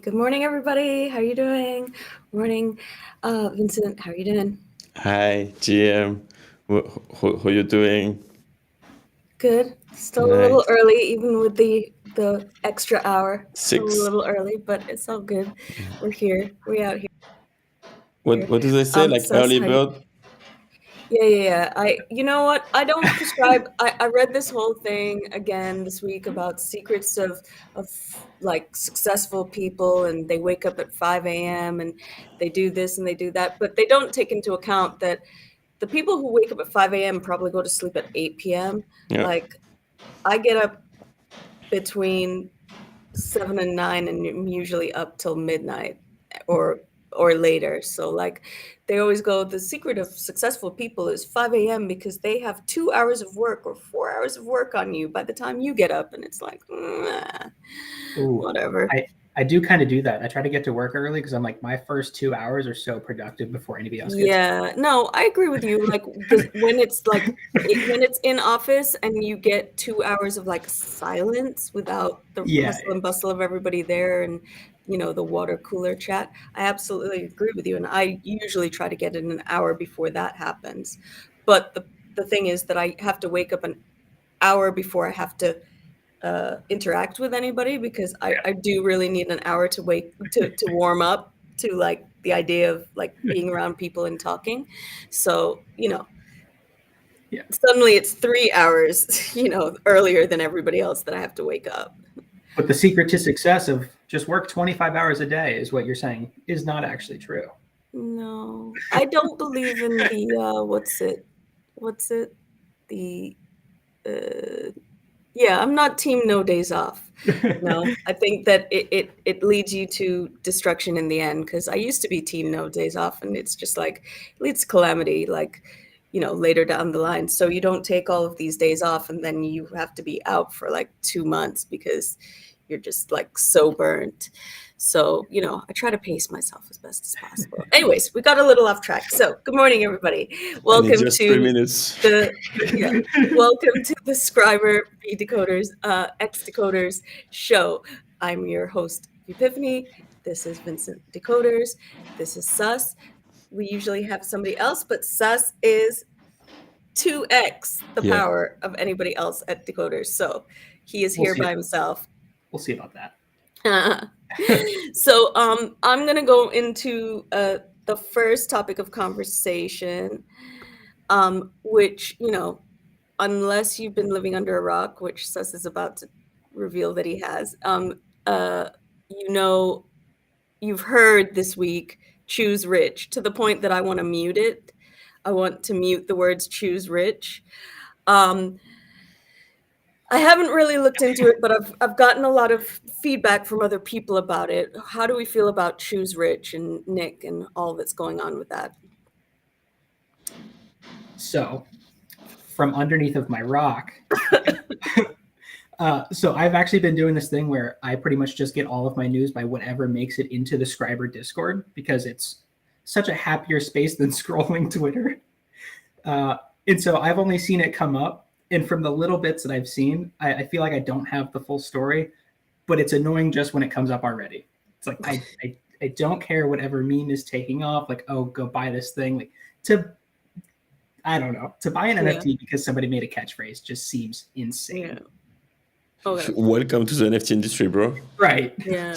Good morning, everybody. How are you doing? Morning, Vincent. How are you doing? Hi, GM. How you doing? Good. Still a little Nice. early, even with the extra hour. Still a 6. little early, but it's all good. We're here. We out here. What do they say? Like Sus, early how you? bird? Yeah. You know what? I don't prescribe. I read this whole thing again this week about secrets of like successful people, and they wake up at 5 a.m. and they do this and they do that, but they don't take into account that the people who wake up at 5 a.m. probably go to sleep at 8 p.m. Yeah. Like, I get up between 7 and 9, and I'm usually up till midnight or later. So, like, they always go, the secret of successful people is 5 a.m. because they have 2 hours of work or 4 hours of work on you by the time you get up, and it's like, whatever. I do kind of do that. I try to get to work early because I'm like, my first 2 hours are so productive before anybody else gets. Yeah, no, I agree with you. Like, when it's like when it's in office and you get 2 hours of like silence without the hustle and bustle of everybody there, and the water cooler chat, I absolutely agree with you. And I usually try to get in an hour before that happens. But the thing is that I have to wake up an hour before I have to interact with anybody, because I do really need an hour to warm up to like the idea of like being around people and talking. So, suddenly it's 3 hours, earlier than everybody else that I have to wake up. But the secret to success of just work 25 hours a day is what you're saying is not actually true. No, I don't believe in the, I'm not team no days off. No, I think that it leads you to destruction in the end, because I used to be team no days off, and it's just like, it leads to calamity, like, later down the line. So you don't take all of these days off, and then you have to be out for like 2 months because you're just like so burnt. So, I try to pace myself as best as possible. Anyways, we got a little off track. So, good morning, everybody. Welcome to 3 minutes. welcome to the Skribr Decod3rs Show. I'm your host, Vpiphany. This is Vincent Decod3rs. This is Sus. We usually have somebody else, but Sus is 2x the power of anybody else at Decod3rs. So he is here by himself. We'll see about that. So I'm going to go into the first topic of conversation, which, unless you've been living under a rock, which Sus is about to reveal that he has, you've heard this week, choose rich, to the point that I want to mute it. I want to mute the words choose rich. I haven't really looked into it, but I've gotten a lot of feedback from other people about it. How do we feel about choose rich and Nick and all that's going on with that? So, from underneath of my rock, so I've actually been doing this thing where I pretty much just get all of my news by whatever makes it into the Skribr Discord, because it's such a happier space than scrolling Twitter. And so I've only seen it come up. And from the little bits that I've seen, I feel like I don't have the full story, but it's annoying just when it comes up already. It's like, I don't care whatever meme is taking off, like, oh, go buy this thing. Like, I don't know, to buy an NFT because somebody made a catchphrase just seems insane. Yeah. Okay. Welcome to the NFT industry, bro. Right. Yeah.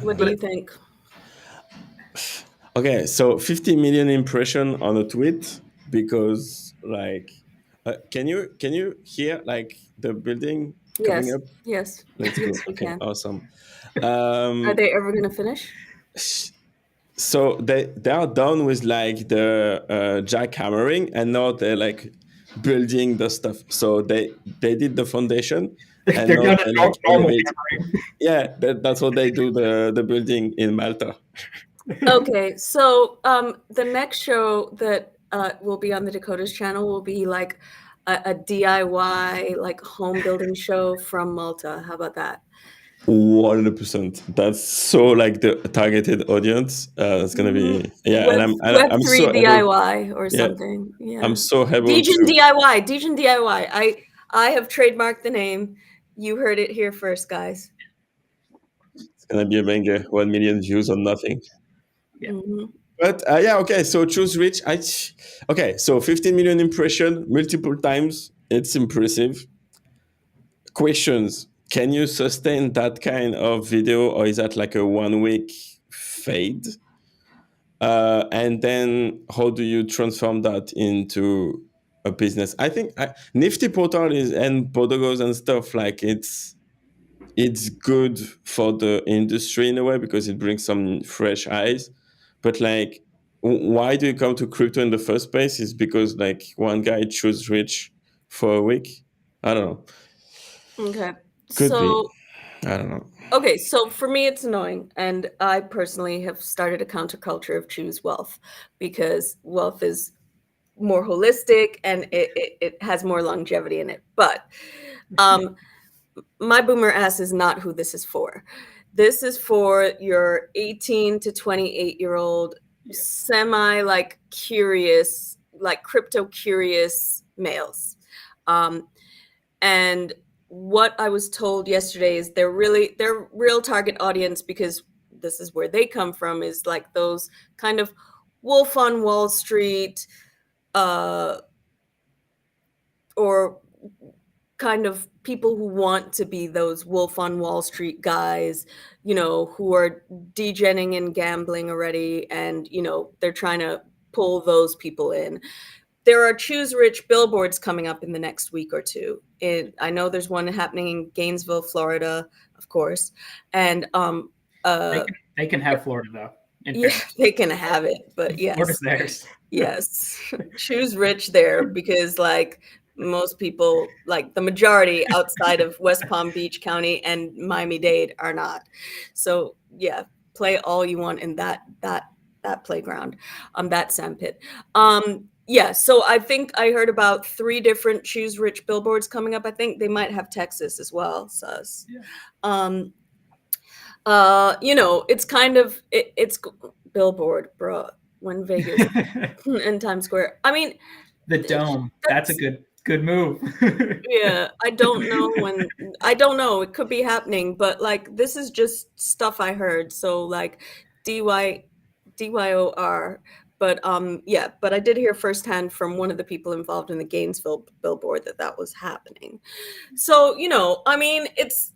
What do you think? Okay, so 50 million impression on a tweet, because like, can you hear like the building coming up? Yes. Let's go. Yes, we Okay, can. awesome. Are they ever going to finish? So they are done with like the jackhammering, and now they're like building the stuff. So they did the foundation. And they're done like normal hammering. Yeah, that's what they do, the building in Malta. Okay, so the next show that will be on the Decod3rs channel will be like a DIY, like home building show from Malta. How about that? 100%. That's so like the targeted audience. It's gonna be Web3 so DIY or something. Yeah. I'm so able Dejan DIY. I have trademarked the name. You heard it here first, guys. It's gonna be a banger. 1 million views on nothing. Yeah. Mm-hmm. But yeah, okay. So choose rich. Okay. So 15 million impression multiple times. It's impressive. Questions: can you sustain that kind of video, or is that like a 1 week fade? And then how do you transform that into a business? I think Nifty Portal and Podogos and stuff, like it's good for the industry in a way because it brings some fresh eyes. But like, why do you come to crypto in the first place? Is because like one guy chose rich for a week? I don't know. Okay. Could be. So I don't know. okay, so for me, it's annoying. And I personally have started a counterculture of choose wealth because wealth is more holistic and it has more longevity in it. But my boomer ass is not who this is for. This is for your 18 to 28-year-old semi like curious, like crypto curious males. And what I was told yesterday is their real target audience, because this is where they come from, is like those kind of Wolf on Wall Street, or kind of people who want to be those Wolf on Wall Street guys, you know, who are degenning and gambling already, and you know they're trying to pull those people in. There are Choose Rich billboards coming up in the next week or two. I know there's one happening in Gainesville, Florida, of course. And they can have Florida though. Yeah, they can have it, but yes. Florida's theirs. Yes. Choose Rich there because like most people, like the majority outside of West Palm Beach County and Miami-Dade are not. So yeah, play all you want in that playground, that sandpit. Yeah, so I think I heard about 3 different Choose Rich billboards coming up. I think they might have Texas as well, sus. Yeah. You know, it's kind of it's billboard, bro. When Vegas and Times Square. I mean, the dome. That's a good move. Yeah, I don't know. It could be happening, but like this is just stuff I heard. So like DYOR. But yeah, but I did hear firsthand from one of the people involved in the Gainesville billboard that was happening. So, you know, I mean, it's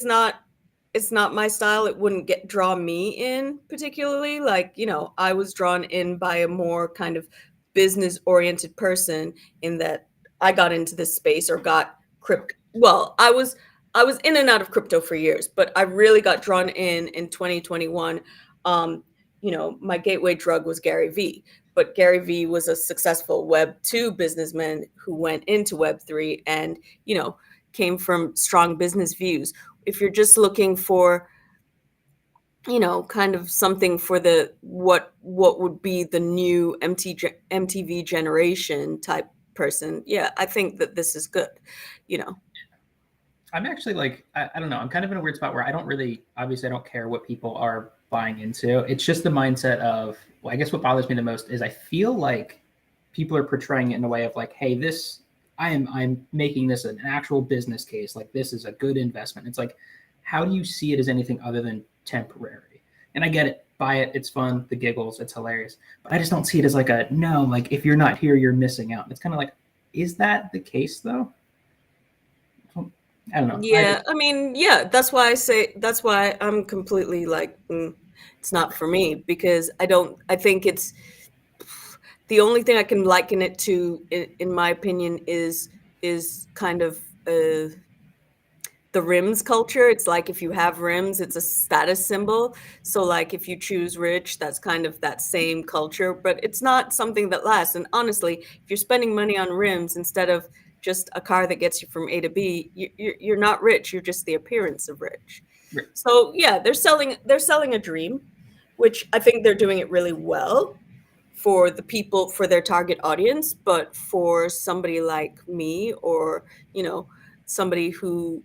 not my style. It wouldn't draw me in particularly. Like, you know, I was drawn in by a more kind of business oriented person in that I got into this space or got crypto. Well, I was in and out of crypto for years, but I really got drawn in 2021. You know, my gateway drug was Gary Vee, but Gary Vee was a successful Web 2 businessman who went into Web 3 and, you know, came from strong business views. If you're just looking for, you know, kind of something for the what would be the new MTV generation type person, yeah, I think that this is good, you know. I'm actually like, I don't know, I'm kind of in a weird spot where I don't care what people are buying into. It's just the mindset of, well, I guess what bothers me the most is I feel like people are portraying it in a way of like, hey, I'm making this an actual business case. Like this is a good investment. It's like, how do you see it as anything other than temporary? And I get it. Buy it. It's fun. The giggles. It's hilarious. But I just don't see it as like like if you're not here, you're missing out. It's kind of like, is that the case though? I don't know. Yeah, I mean, yeah, that's why I'm completely like, it's not for me, because I think it's the only thing I can liken it to, in my opinion, is kind of the rims culture. It's like if you have rims, it's a status symbol. So like if you choose rich, that's kind of that same culture, but it's not something that lasts. And honestly, if you're spending money on rims instead of just a car that gets you from A to B, you're not rich. You're just the appearance of rich. Right. So yeah, they're selling a dream, which I think they're doing it really well for the people, for their target audience. But for somebody like me, or, you know, somebody who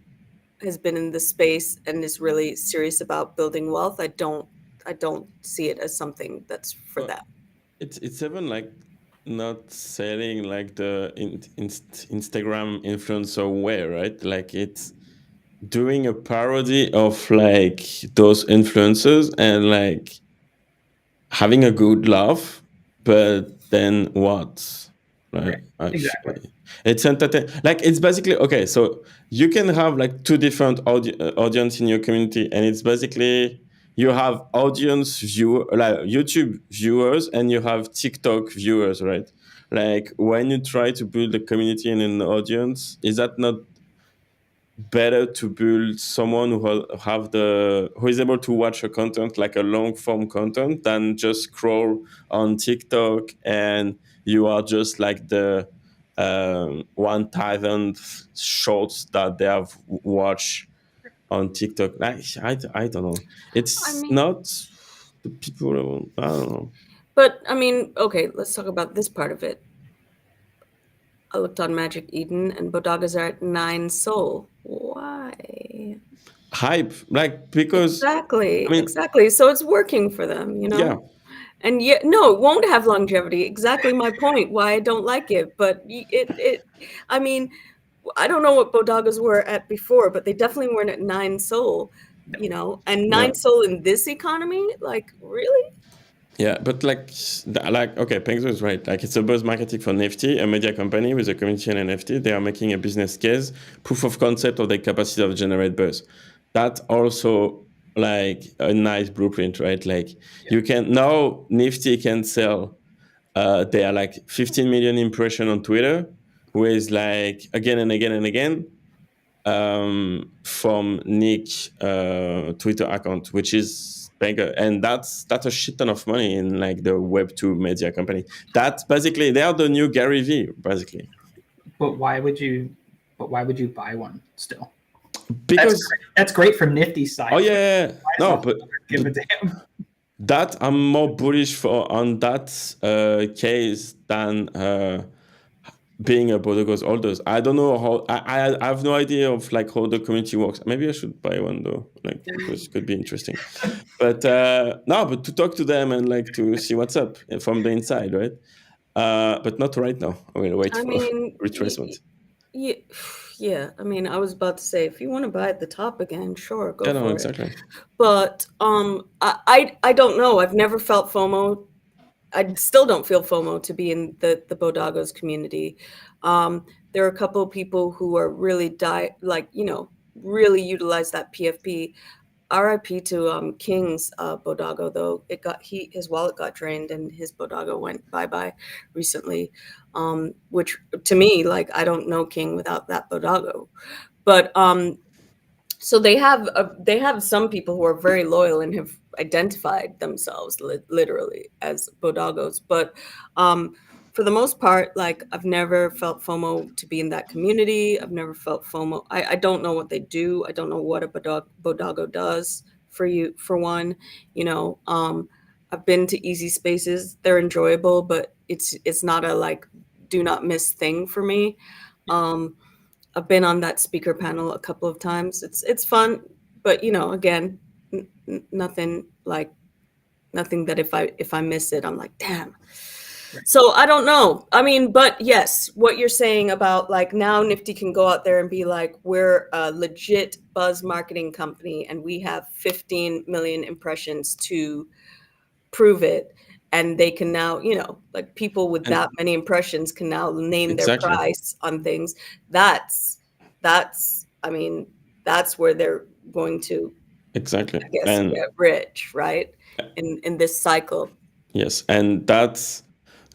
has been in the space and is really serious about building wealth, I don't see it as something that's for them. It's even like not selling like the Instagram influencer way, right? Like it's doing a parody of like those influencers and like having a good laugh, but then what? Right? Exactly. It's entertain. Like it's basically okay. So you can have like two different audience in your community, and it's basically you have audience viewer like YouTube viewers, and you have TikTok viewers, right? Like when you try to build a community and an audience, is that not better to build someone who is able to watch a content like a long form content than just scroll on TikTok and you are just like the 1,000 shorts that they have watched on TikTok. I don't know. It's not the people. I don't know. But I mean, okay, let's talk about this part of it. I looked on Magic Eden and bodagas are at 9 Sol. Why? Hype, like because Exactly, I mean, exactly. So it's working for them, you know? yeah. And yet, no, it won't have longevity. Exactly my point. Why I don't like it, but I mean, I don't know what bodagas were at before, but they definitely weren't at 9 Sol, you know. And 9 Sol in this economy, like really? Yeah, but like okay, Pengzo is right. Like it's a buzz marketing for Nifty, a media company with a community and NFT. They are making a business case, proof of concept of the capacity of generate buzz. That's also like a nice blueprint, right? Like you can now Nifty can sell. They are like 15 million impression on Twitter, with like again and again and again from Nick Twitter account, which is bigger, and that's a shit ton of money in like the Web2 media company. That's basically they are the new Gary V, basically. But why would you buy one still? Because that's great from Nifty's side. Oh yeah, no, but give a damn. That I'm more bullish on that case than being a Bodego's holders. I don't know how. I have no idea of like how the community works. Maybe I should buy one though, like because it could be interesting. But no, but to talk to them and like to see what's up from the inside, right? But not right now. I will wait for retracement. Yeah. I mean, I was about to say if you want to buy at the top again, sure, go for exactly. it. But I don't know. I've never felt FOMO. I still don't feel FOMO to be in the Bodagos community. There are a couple of people who are really really utilize that PFP. RIP to King's Bodago though. His wallet got drained and his Bodago went bye-bye recently. Which to me, like I don't know King without that Bodago. But so they have some people who are very loyal and have identified themselves literally as bodagos, but for the most part, like I've never felt FOMO to be in that community. I've never felt FOMO. I don't know what they do. I don't know what a bodago does for one, you know. I've been to easy spaces. They're enjoyable, but it's not a like do not miss thing for me. I've been on that speaker panel a couple of times. It's fun, but you know, again, nothing that if I miss it, I'm like, damn. Right. So I don't know. I mean, but yes, what you're saying about like now Nifty can go out there and be like, we're a legit buzz marketing company and we have 15 million impressions to prove it. And they can now, you know, like people with that many impressions can now name their price on things. That's I mean, that's where they're going to I guess get rich, right? In this cycle. Yes, and that's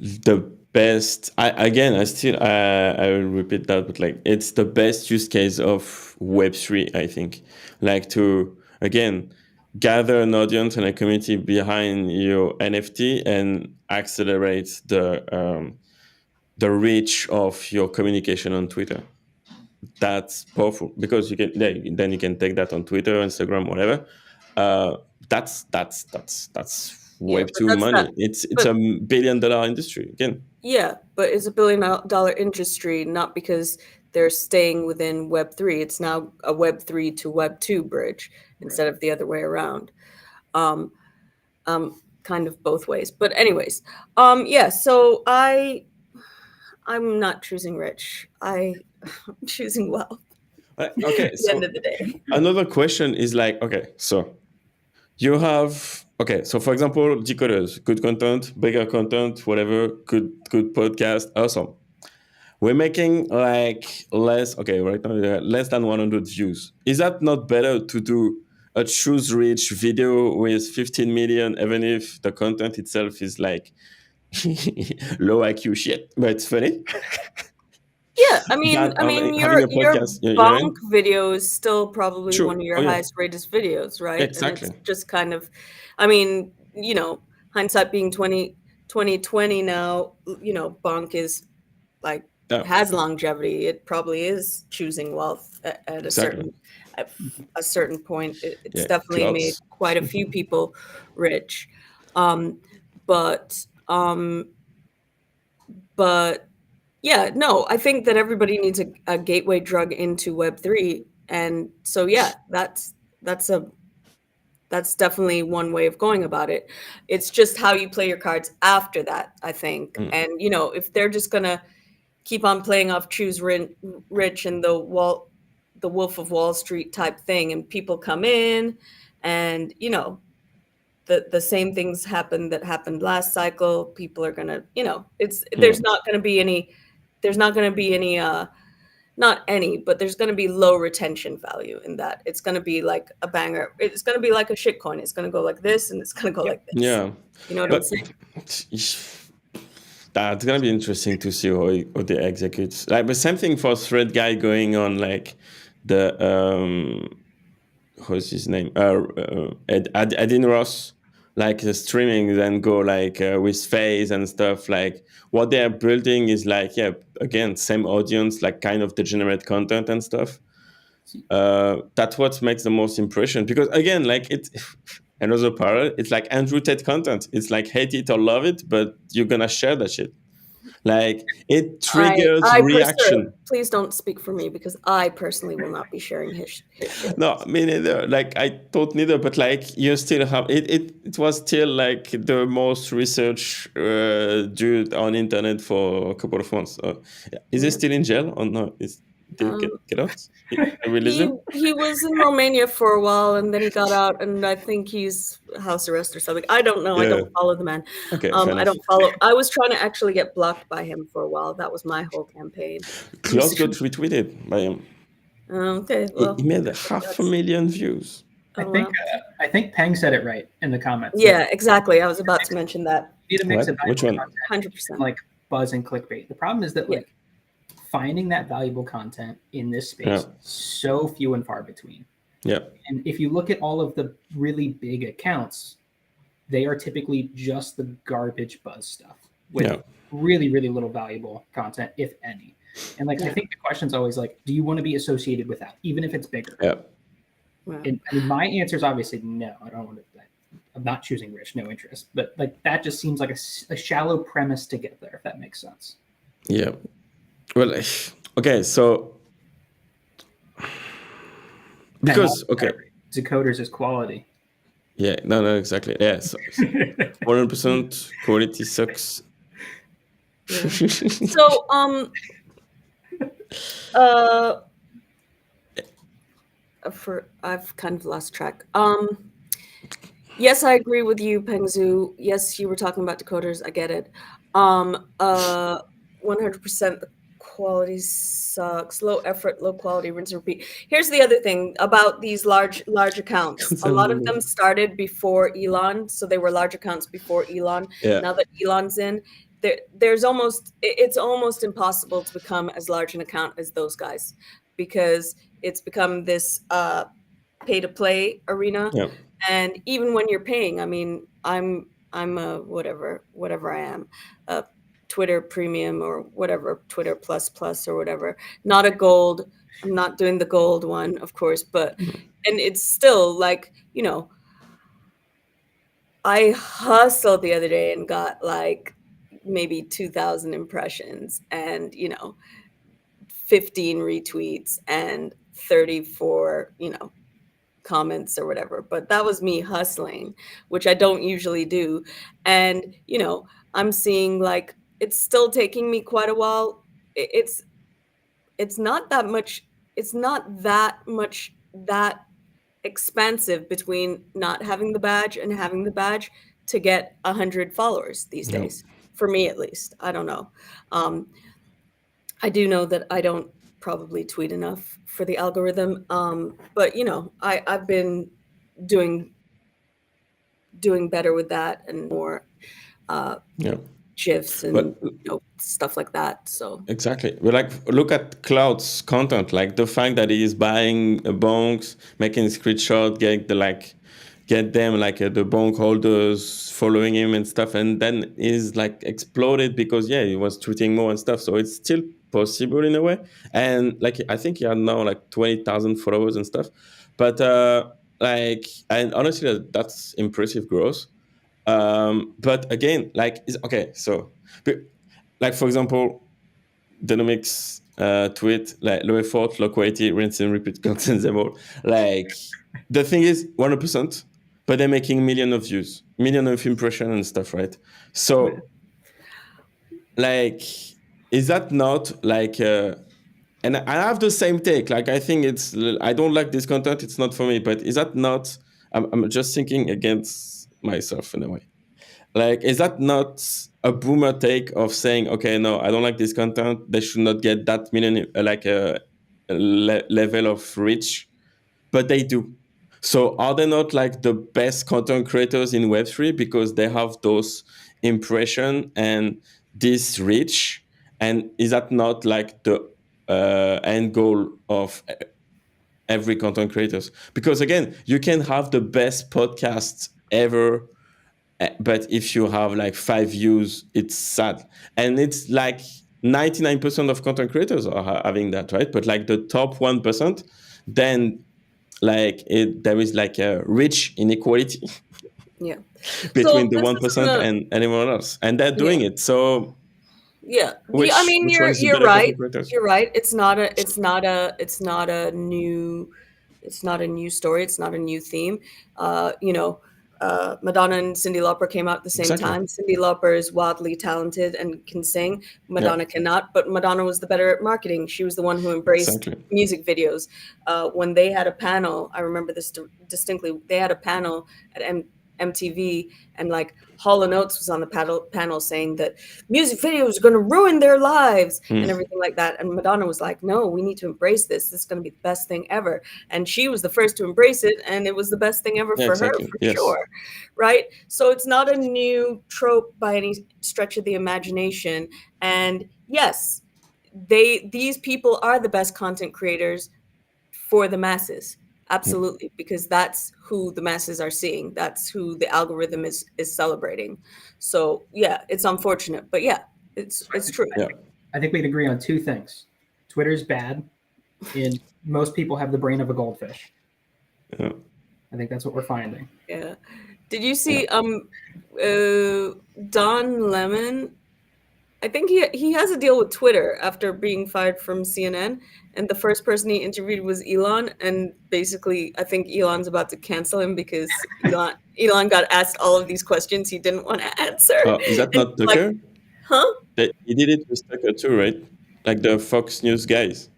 the best. I will repeat that, but like it's the best use case of Web3. I think, like to again gather an audience and a community behind your NFT and accelerate the reach of your communication on Twitter. That's powerful because you can then you can take that on Twitter, Instagram, whatever. That's Web2 money. It's a $1 billion industry again. Yeah, but it's $1 billion industry not because they're staying within Web3. It's now a Web3 to Web2 bridge instead of the other way around. kind of both ways. But anyways, yeah. So I'm not choosing rich. I'm choosing wealth. Okay, At the so end of the day. another question is like, okay, so you have, okay, so for example, Decod3rs, good content, bigger content, whatever, good podcast, awesome. We're making like less, okay, right now less than 100 views. Is that not better to do a choose rich video with 15 million, even if the content itself is like low IQ shit, but it's funny? Yeah, I mean, Having a your podcast, you know what I bonk mean? video is still probably True. one of your Oh, yeah. highest rated videos, right? Exactly. And it's just kind of, I mean, you know, hindsight being 2020 now, you know, bonk is like Yeah, has longevity. It probably is choosing wealth at exactly. a certain point. It's Yeah, definitely made clouds. quite a few people rich. But yeah, no, I think that everybody needs a gateway drug into Web3, and so yeah, that's definitely one way of going about it. It's just how you play your cards after that, I think. And you know, if they're just gonna keep on playing off choose rich and the Wolf of Wall Street type thing, and people come in, and you know, the same things happen that happened last cycle. People are gonna, you know, there's not gonna be any not any, but there's going to be low retention value in that. It's going to be like a banger. It's going to be like a shit coin. It's going to go like this, and it's going to go like this. Yeah. You know what I'm saying? That's gonna be interesting to see how they execute. Like the same thing for Thread guy going on like the what's his name? Adin Ross, like the streaming, then go like with phase and stuff. Like what they are building is like, yeah, again, same audience, like kind of degenerate content and stuff. That's what makes the most impression, because again, like it's another parallel. It's like Andrew Tate content. It's like hate it or love it, but you're gonna share that shit. Like it triggers reaction. Please don't speak for me, because I personally will not be sharing his shit. No, me neither. Like I thought neither, but like you still have it. It was still like the most research dude on internet for a couple of months. Is he still in jail or no? Did he get out? He was in Romania for a while, and then he got out, and I think he's house arrest or something. I don't know. Yeah. I don't follow the man. Okay, I don't follow. I was trying to actually get blocked by him for a while. That was my whole campaign. Klaus got retweeted by him. Okay, well, he made 500,000 views. I think Peng said it right in the comments. Yeah, exactly. I was about to mention that. You need a mix of which one? 100%. Like buzz and clickbait. The problem is that like finding that valuable content in this space so few and far between. Yeah. And if you look at all of the really big accounts, they are typically just the garbage buzz stuff with really, really little valuable content, if any. And like I think the question's always like, do you want to be associated with that, even if it's bigger? Yeah. And I mean, my answer is obviously no. I don't want to. I'm not choosing rich, no interest. But like that just seems like a shallow premise to get there, if that makes sense. Yeah. Well, okay, so because Decod3rs is quality. Yeah, no, exactly. Yeah, so 100% quality sucks. So I've kind of lost track. Yes, I agree with you, Pengzu. Yes, you were talking about Decod3rs. I get it. 100% the quality sucks. Low effort, low quality, rinse and repeat. Here's the other thing about these large accounts. A lot of them started before Elon, so they were large accounts before Elon. Yeah. Now that Elon's in, it's almost impossible to become as large an account as those guys, because it's become this pay to play arena. Yeah. And even when you're paying, I mean, I'm a whatever I am, a Twitter premium or whatever, Twitter plus or whatever, not a gold. I'm not doing the gold one, of course, but, and it's still like, you know, I hustled the other day and got like maybe 2,000 impressions and, you know, 15 retweets and 34, you know, comments or whatever, but that was me hustling, which I don't usually do. And, you know, I'm seeing like, it's still taking me quite a while. It's not that much, that expansive between not having the badge and having the badge to get 100 followers these days, for me at least. I don't know. I do know that I don't probably tweet enough for the algorithm, but you know, I've been doing better with that and more GIFs and stuff like that. So exactly, but like look at Cloud's content, like the fact that he is buying bonks, making a screenshot, get them like the bonk holders following him and stuff, and then is like exploded because he was tweeting more and stuff. So it's still possible in a way, and like I think he had now like 20,000 followers and stuff, but like, and honestly that's impressive growth. But again, like so like for example, Denomics tweet like low effort, low quality, rinse and repeat content them all. Like the thing is 100%, but they're making millions of views, millions of impressions and stuff, right? So like, is that not like and I have the same take. Like I think I don't like this content, it's not for me, but is that not, I'm just thinking against myself in a way. Like, is that not a boomer take of saying, okay, no, I don't like this content, they should not get that million, like a level of reach, but they do. So are they not like the best content creators in Web3 because they have those impression and this reach? And is that not like the end goal of every content creators? Because again, you can have the best podcast ever, but if you have like 5 views, it's sad. And it's like 99% of content creators are having that, right? But like the top 1%, then like there is like a rich inequality between the 1% and anyone else, and they're doing it. So I mean, you're right. You're right. It's not a new story. It's not a new theme. You know, Madonna and Cyndi Lauper came out at the same time. Cyndi Lauper is wildly talented and can sing. Madonna cannot, but Madonna was the better at marketing. She was the one who embraced music videos. When they had a panel, I remember this distinctly. They had a panel at MTV, and like Hall & Oates was on the panel saying that music videos are going to ruin their lives and everything like that. And Madonna was like, no, we need to embrace this. This is going to be the best thing ever. And she was the first to embrace it. And it was the best thing ever for her, for sure. Right. So it's not a new trope by any stretch of the imagination. And yes, these people are the best content creators for the masses. Absolutely, because that's who the masses are seeing. That's who the algorithm is celebrating. So yeah, it's unfortunate, but yeah, it's true. I think we'd agree on 2 things. Twitter's bad, and most people have the brain of a goldfish. I think that's what we're finding. Yeah. Did you see Don Lemon? I think he has a deal with Twitter after being fired from CNN, and the first person he interviewed was Elon, and basically I think Elon's about to cancel him because Elon got asked all of these questions he didn't want to answer. Is that not Tucker? Like, huh? He did it with Tucker too, right? Like the Fox News guys.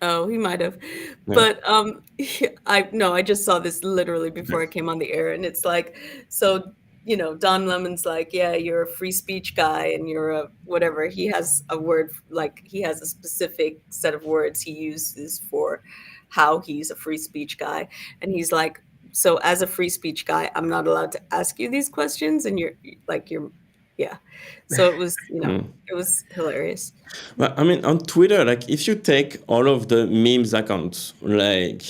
Oh, he might have. But I just saw this literally before I came on the air, and it's like, so you know, Don Lemon's like, yeah, you're a free speech guy and you're a whatever. He has a word, like he has a specific set of words he uses for how he's a free speech guy. And he's like, so as a free speech guy, I'm not allowed to ask you these questions. And you're. So it was, you know, it was hilarious. Well, I mean, on Twitter, like if you take all of the memes accounts, like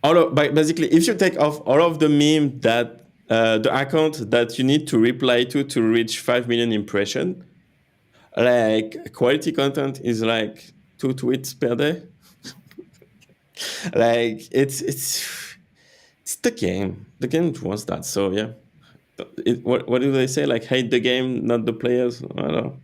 basically, if you take off all of the meme that the account that you need to reply to reach 5 million impression, like quality content is like 2 tweets per day. Like it's the game. The game wants that. So yeah. What do they say? Like hate the game, not the players. I don't know.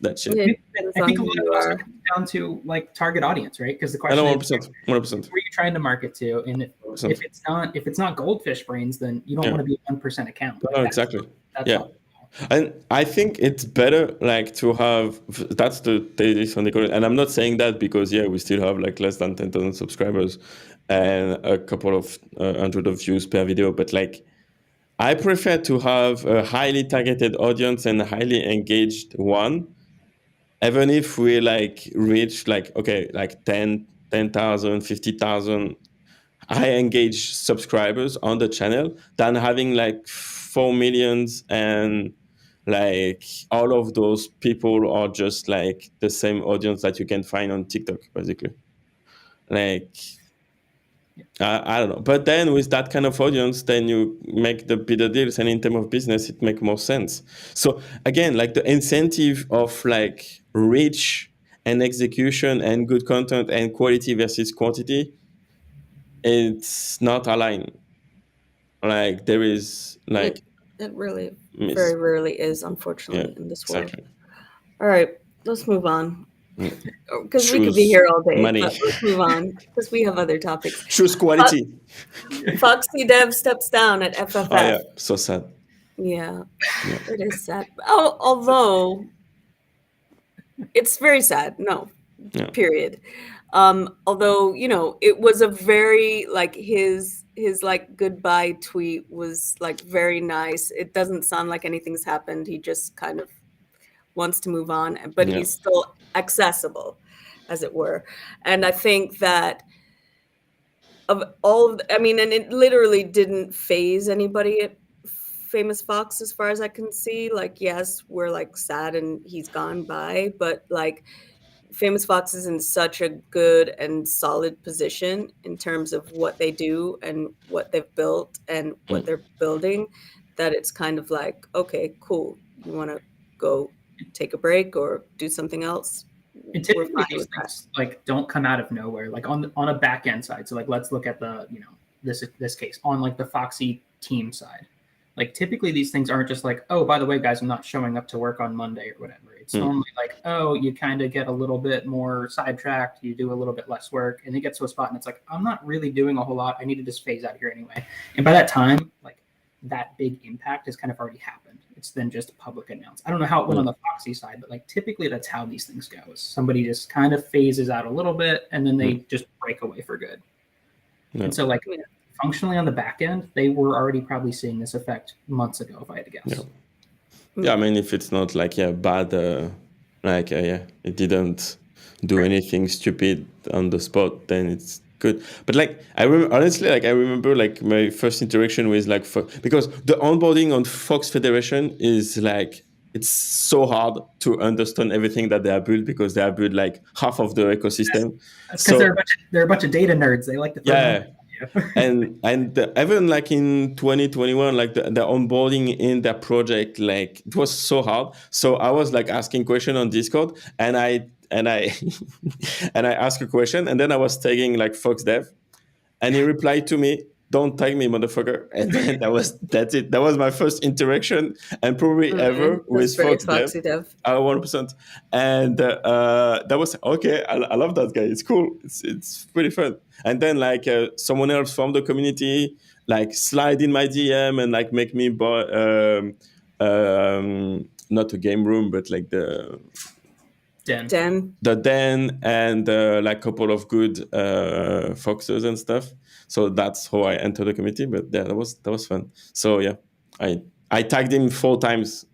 That shit. It I depends think a on lot who of you it also are. comes down to like target audience, right? Because the I question know, is, 100%. 100%. who are you trying to market to? And if it's not goldfish brains, then you don't Yeah. want to be a 1% account. Like No, exactly. That's Yeah. all. And I think it's better like to have, that's the thesis on the, and I'm not saying that because we still have like less than 10,000 subscribers and a couple of hundred of views per video, but like I prefer to have a highly targeted audience and a highly engaged one, even if we like reach like, okay, like 10,000, 50,000 high engaged subscribers on the channel than having like 4 millions and like all of those people are just like the same audience that you can find on TikTok, basically. Like, I don't know. But then with that kind of audience, then you make the bigger deals, and in terms of business, it makes more sense. So again, like the incentive of like reach and execution and good content and quality versus quantity, it's not aligned. Like there is like it really very rarely is, unfortunately, in this world. Exactly. All right, let's move on. Because we could Choose be here all day, money. but let's move on because we have other topics. Choose quality. Foxy Dev steps down at FFF. Oh yeah, so sad. Yeah, it is sad. Oh, although it's very sad. No, period. Although it was a very like his like goodbye tweet was like very nice. It doesn't sound like anything's happened. He just kind of wants to move on, but he's still accessible, as it were. And I think that of all of and it literally didn't phase anybody at Famous Fox as far as I can see. Like, yes, we're like sad and he's gone by, but like Famous Fox is in such a good and solid position in terms of what they do and what they've built and what they're building, that it's kind of like, okay, cool. You want to go take a break or do something else? And typically these things like don't come out of nowhere, like on a back end side. So like let's look at the this case on like the Foxy team side. Like typically these things aren't just like, oh, by the way, guys, I'm not showing up to work on Monday or whatever. It's normally like, oh, you kind of get a little bit more sidetracked, you do a little bit less work, and it gets to a spot and it's like, I'm not really doing a whole lot. I need to just phase out here anyway. And by that time, like that big impact has kind of already happened. It's then just public announced. I don't know how it went on the Foxy side, but like typically that's how these things go. Somebody just kind of phases out a little bit and then they just break away for good. And so like functionally on the back end, they were already probably seeing this effect months ago, if I had to guess. Yeah, I mean, if it's not like bad, it didn't do anything stupid on the spot, then it's good. But like I remember like my first interaction with like because the onboarding on Fox Federation is like it's so hard to understand everything that they have built because they have built like half of the ecosystem. That's because they're a bunch of data nerds. They like to and even like in 2021, like the onboarding in their project, like it was so hard. So I was like asking questions on Discord, and I and I asked a question, and then I was tagging like Fox Dev, and he replied to me, "Don't tag me, motherfucker." And then that's it. That was my first interaction and probably ever with Fox Dev. 100%. And that was okay. I love that guy. It's cool. It's pretty fun. And then like someone else from the community like slide in my DM and like make me buy not a game room, but like the den and like a couple of good foxes and stuff. So that's how I entered the community. But yeah, that was fun. So yeah, I tagged him 4 times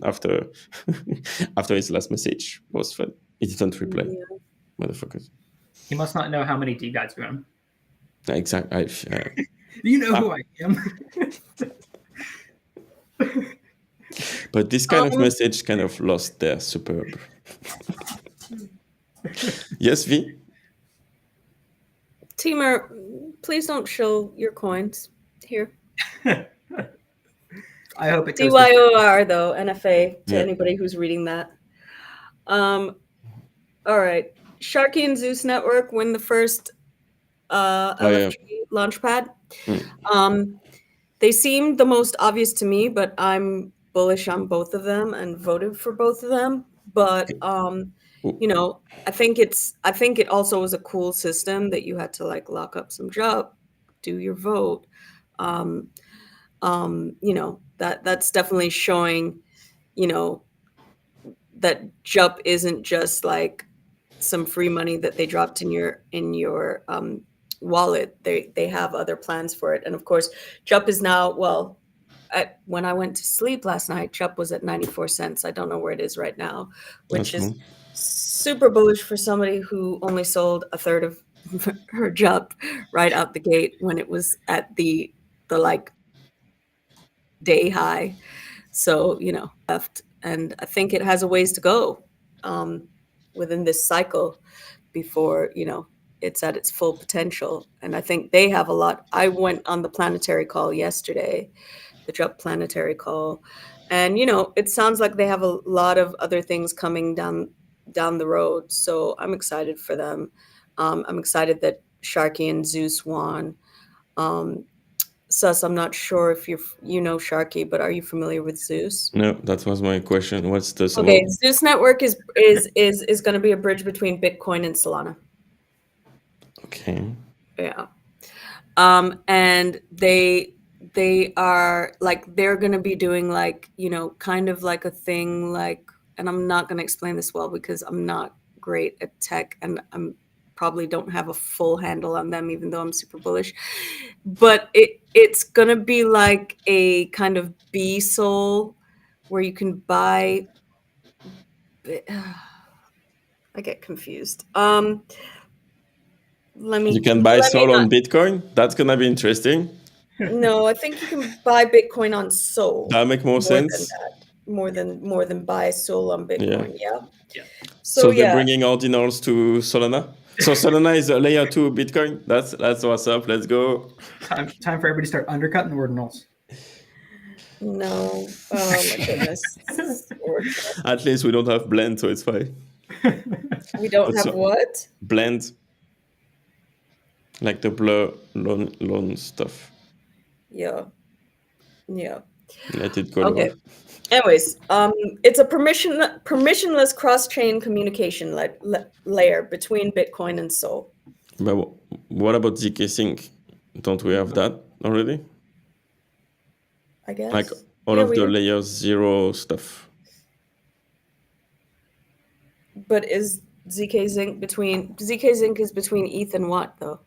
after his last message. It was fun. He didn't reply. Motherfuckers. He must not know how many D-guides you own. Exactly. You know who I am. But this kind of message kind of lost their superb. Yes, V? Teamer, please don't show your coins here. I hope it goes DYOR though, NFA to anybody who's reading that. All right. Sharky and Zeus Network win the first LFG launchpad. They seem the most obvious to me, but I'm bullish on both of them and voted for both of them. But you know, I think it also was a cool system that you had to like lock up some job, do your vote. You know, that's definitely showing, you know, that JUP isn't just like some free money that they dropped in your wallet. They have other plans for it. And of course, JUP is now, well, when I went to sleep last night, JUP was at 94 cents. I don't know where it is right now, which is super bullish for somebody who only sold a third of her JUP right out the gate when it was at the like day high. So, you know, left. And I think it has a ways to go within this cycle before, you know, it's at its full potential. And I think they have a lot. I went on the planetary call yesterday, the JUP planetary call. And, you know, it sounds like they have a lot of other things coming down the road. So I'm excited for them. I'm excited that Sharky and Zeus won. Sus, I'm not sure if you know Sharky, but are you familiar with Zeus? No, that was my question. What's this Okay, about? Zeus Network is going to be a bridge between Bitcoin and Solana. Okay. Yeah. And they are like, they're going to be doing like, you know, kind of like a thing like, and I'm not going to explain this well because I'm not great at tech and I'm probably don't have a full handle on them, even though I'm super bullish. But it's going to be like a kind of B-Sol where you can buy. I get confused. You can buy Sol on Bitcoin? That's going to be interesting. No, I think you can buy Bitcoin on Sol. That make more sense. More than buy Sol on Bitcoin. Yeah. So they're bringing ordinals to Solana. So Solana is a layer 2 Bitcoin. That's what's up. Let's go. Time for everybody to start undercutting ordinals. No. Oh my goodness. At least we don't have blend, so it's fine. We don't have what? Blend. Like the blur loan stuff. Yeah. Let it go. Okay. Anyways, it's a permissionless cross-chain communication layer between Bitcoin and Sol. But what about ZK Sync? Don't we have that already? I guess. Like all of the layer 0 stuff. But is ZK Sync is between ETH and what though?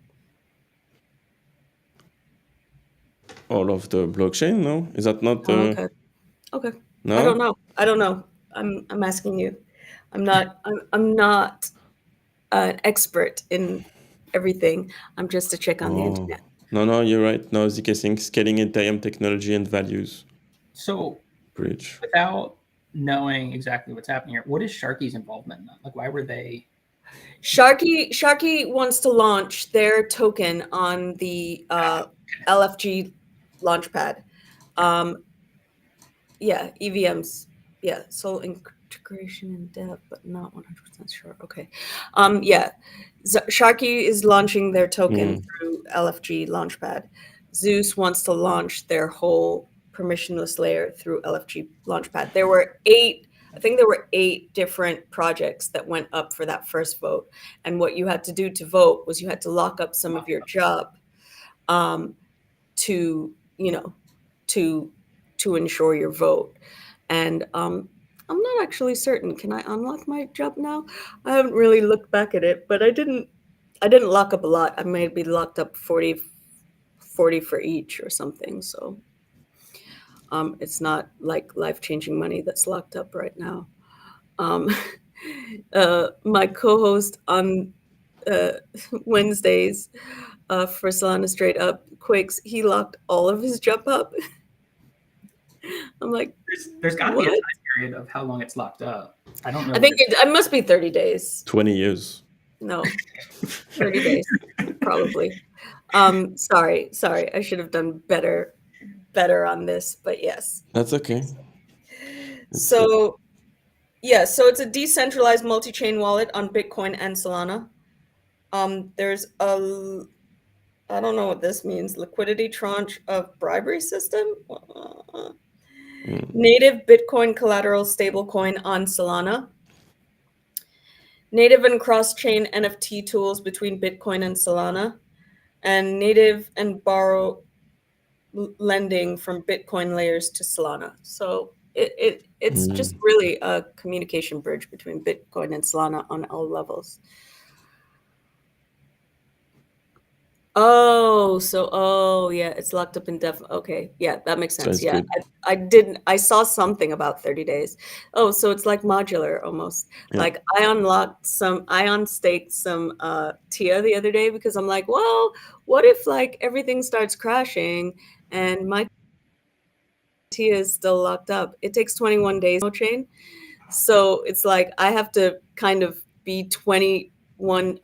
All of the blockchain, no? Is that not? Okay. No? I don't know. I'm asking you. I'm not an expert in everything. I'm just a check on the internet. No, you're right. No, ZK Sync, scaling Ethereum technology and values. So, bridge. Without knowing exactly what's happening here, what is Sharky's involvement in that? Like, why were they? Sharky wants to launch their token on the LFG launchpad. EVMs. Yeah, Sol integration in depth, but not 100% sure. Okay. Sharky is launching their token through LFG launchpad. Zeus wants to launch their whole permissionless layer through LFG launchpad. There were 8 different projects that went up for that first vote. And what you had to do to vote was you had to lock up some of your job to ensure your vote. And I'm not actually certain. Can I unlock my job now? I haven't really looked back at it, but I didn't lock up a lot. I maybe locked up 40 for each or something. So it's not like life-changing money that's locked up right now. My co-host on Wednesdays for Solana Straight Up, Quakes, he locked all of his jump up. I'm like, there's got to be a time period of how long it's locked up. I don't know. I think it must be 30 days. 20 years. No, 30 days, probably. Sorry. I should have done better on this, but yes. That's okay. So it's a decentralized multi-chain wallet on Bitcoin and Solana. There's I don't know what this means. Liquidity tranche of bribery system. Native Bitcoin collateral stablecoin on Solana. Native and cross-chain NFT tools between Bitcoin and Solana. And native and borrow lending from Bitcoin layers to Solana. So it's just really a communication bridge between Bitcoin and Solana on all levels. Oh, yeah, it's locked up indefinitely. Okay, yeah, that makes sense. Yeah, I saw something about 30 days. Oh, so it's like modular almost. Yeah. Like I unstaked some TIA the other day because I'm like, well, what if like everything starts crashing and my TIA is still locked up? It takes 21 days no chain. So it's like I have to kind of be 21.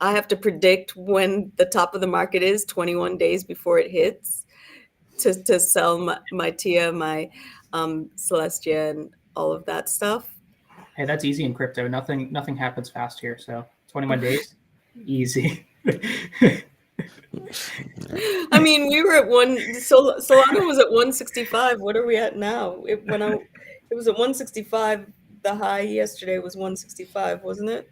I have to predict when the top of the market is 21 days before it hits to sell my TIA, my Celestia, and all of that stuff. Hey, that's easy in crypto. Nothing happens fast here. So 21 days, easy. I mean, we were at Solana was at 165. What are we at now? It was at 165. The high yesterday was 165, wasn't it?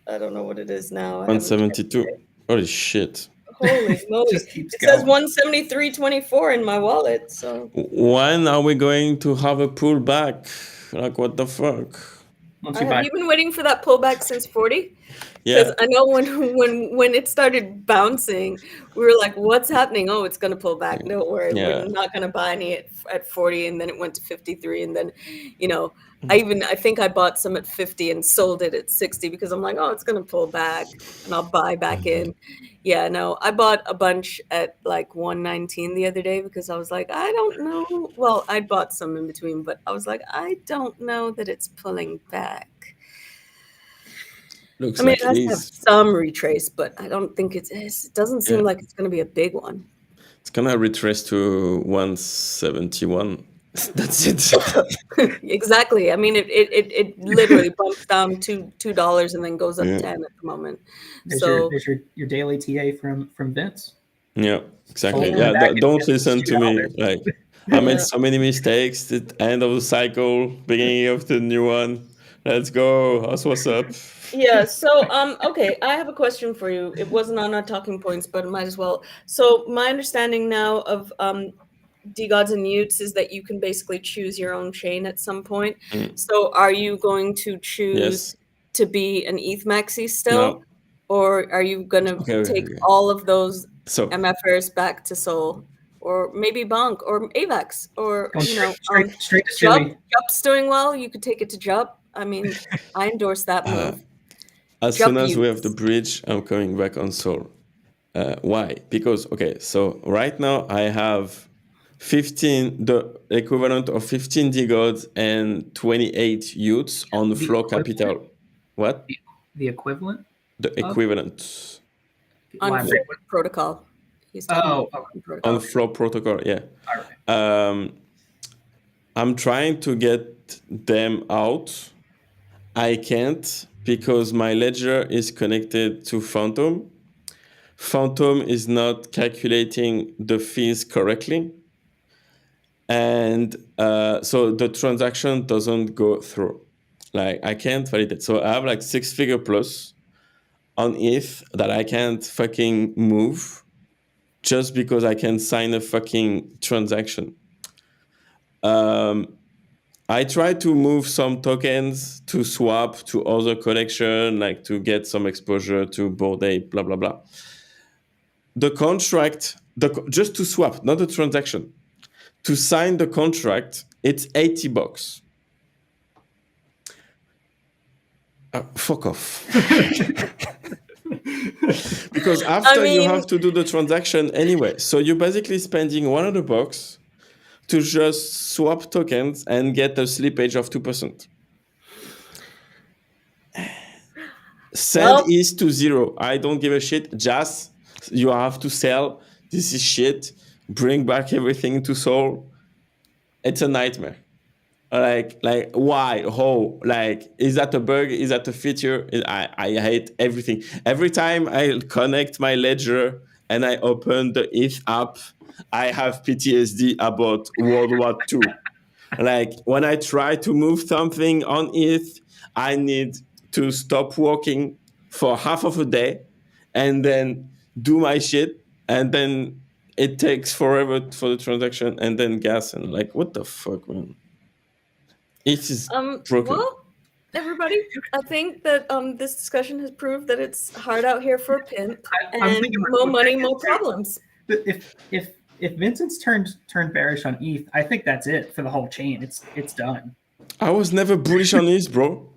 I don't know what it is now. 172. Holy shit. Holy moly. It says 173.24 in my wallet. So when are we going to have a pullback? Like, what the fuck? Have you been waiting for that pullback since 40? Yeah. Because I know when it started bouncing, we were like, what's happening? Oh, it's going to pull back. Don't worry. Yeah. We're not going to buy any at 40. And then it went to 53. And then, I think I bought some at 50 and sold it at 60 because I'm like, oh, it's going to pull back and I'll buy back in. Yeah, no, I bought a bunch at like 119 the other day because I was like, I don't know. Well, I bought some in between, but I was like, I don't know that it's pulling back. Looks I mean, like it has to have some retrace, but I don't think it doesn't seem like it's going to be a big one. It's going to retrace to 171. That's it. Exactly. I mean, it literally bumps down $2 and then goes up 10 at the moment. There's your daily TA from Vince. Yeah, exactly. Yeah, don't listen to me. Like, I made so many mistakes at the end of the cycle, beginning of the new one. Let's go. What's up? Yeah. So, okay, I have a question for you. It wasn't on our talking points, but it might as well. So, my understanding now of DGods and Utes is that you can basically choose your own chain at some point. So, are you going to choose to be an ETH maxi still, or are you going to take all of those MFers back to Sol? Or maybe Bonk or AVAX or straight to Jup. Jup's doing well. You could take it to Jup. I mean, I endorse that move. As soon as we have the bridge, I'm coming back on Sol. Why? Because so right now I have 15, the equivalent of 15 DGods and 28 Utes on Flow Capital. What? The equivalent? The equivalent. On Flow Protocol. On Flow Protocol, yeah. I'm trying to get them out. I can't because my ledger is connected to Phantom. Phantom is not calculating the fees correctly. And so the transaction doesn't go through. Like, I can't validate. So I have like 6-figure plus on ETH that I can't fucking move just because I can sign a fucking transaction. I try to move some tokens to swap to other collection, like to get some exposure to Bored Ape, blah, blah, blah. The contract, just to swap, not the transaction. To sign the contract, it's $80. Fuck off. Because after you have to do the transaction anyway. So you're basically spending $100 to just swap tokens and get a slippage of 2%. Send ETH to 0. I don't give a shit. Just you have to sell. This is shit. Bring back everything to Sol. It's a nightmare. Like why? How? Like, is that a bug? Is that a feature? I hate everything. Every time I connect my ledger and I open the ETH app, I have PTSD about World War II. Like when I try to move something on ETH, I need to stop working for half of a day and then do my shit, and then it takes forever for the transaction, and then gas, and like, what the fuck, man? It is broken. Well, everybody, I think that this discussion has proved that it's hard out here for a pimp, and more money, more problems. If Vincent's turned bearish on ETH, I think that's it for the whole chain. It's done. I was never bullish on ETH, bro.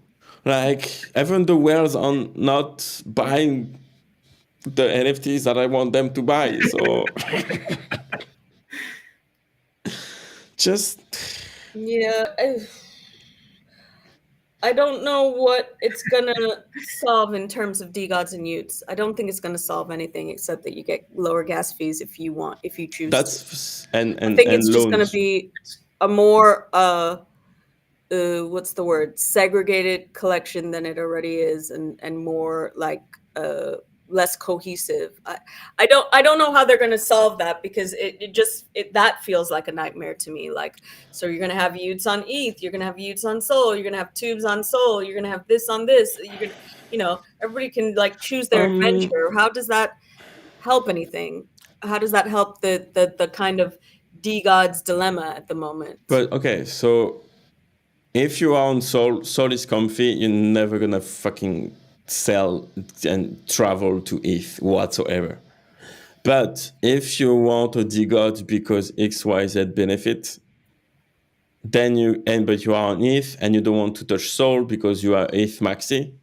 Like, even the whales on not buying the NFTs that I want them to buy. So just I don't know what it's gonna solve in terms of DeGods and Utes. I don't think it's gonna solve anything except that you get lower gas fees if you choose. That's to. I think it's just gonna be a more what's the word, segregated collection than it already is, and more like less cohesive. I don't know how they're going to solve that, because that feels like a nightmare to me. Like, so you're going to have Utes on ETH, you're going to have Utes on Sol, you're going to have tubes on Sol, you're going to have this on this. You're going to, everybody can like choose their adventure. How does that help anything? How does that help the kind of DeGods dilemma at the moment? But okay, so if you are on Sol is comfy, you're never gonna fucking sell and travel to ETH whatsoever. But if you want a DeGod because XYZ benefit, then but you are on ETH and you don't want to touch Sol because you are ETH maxi.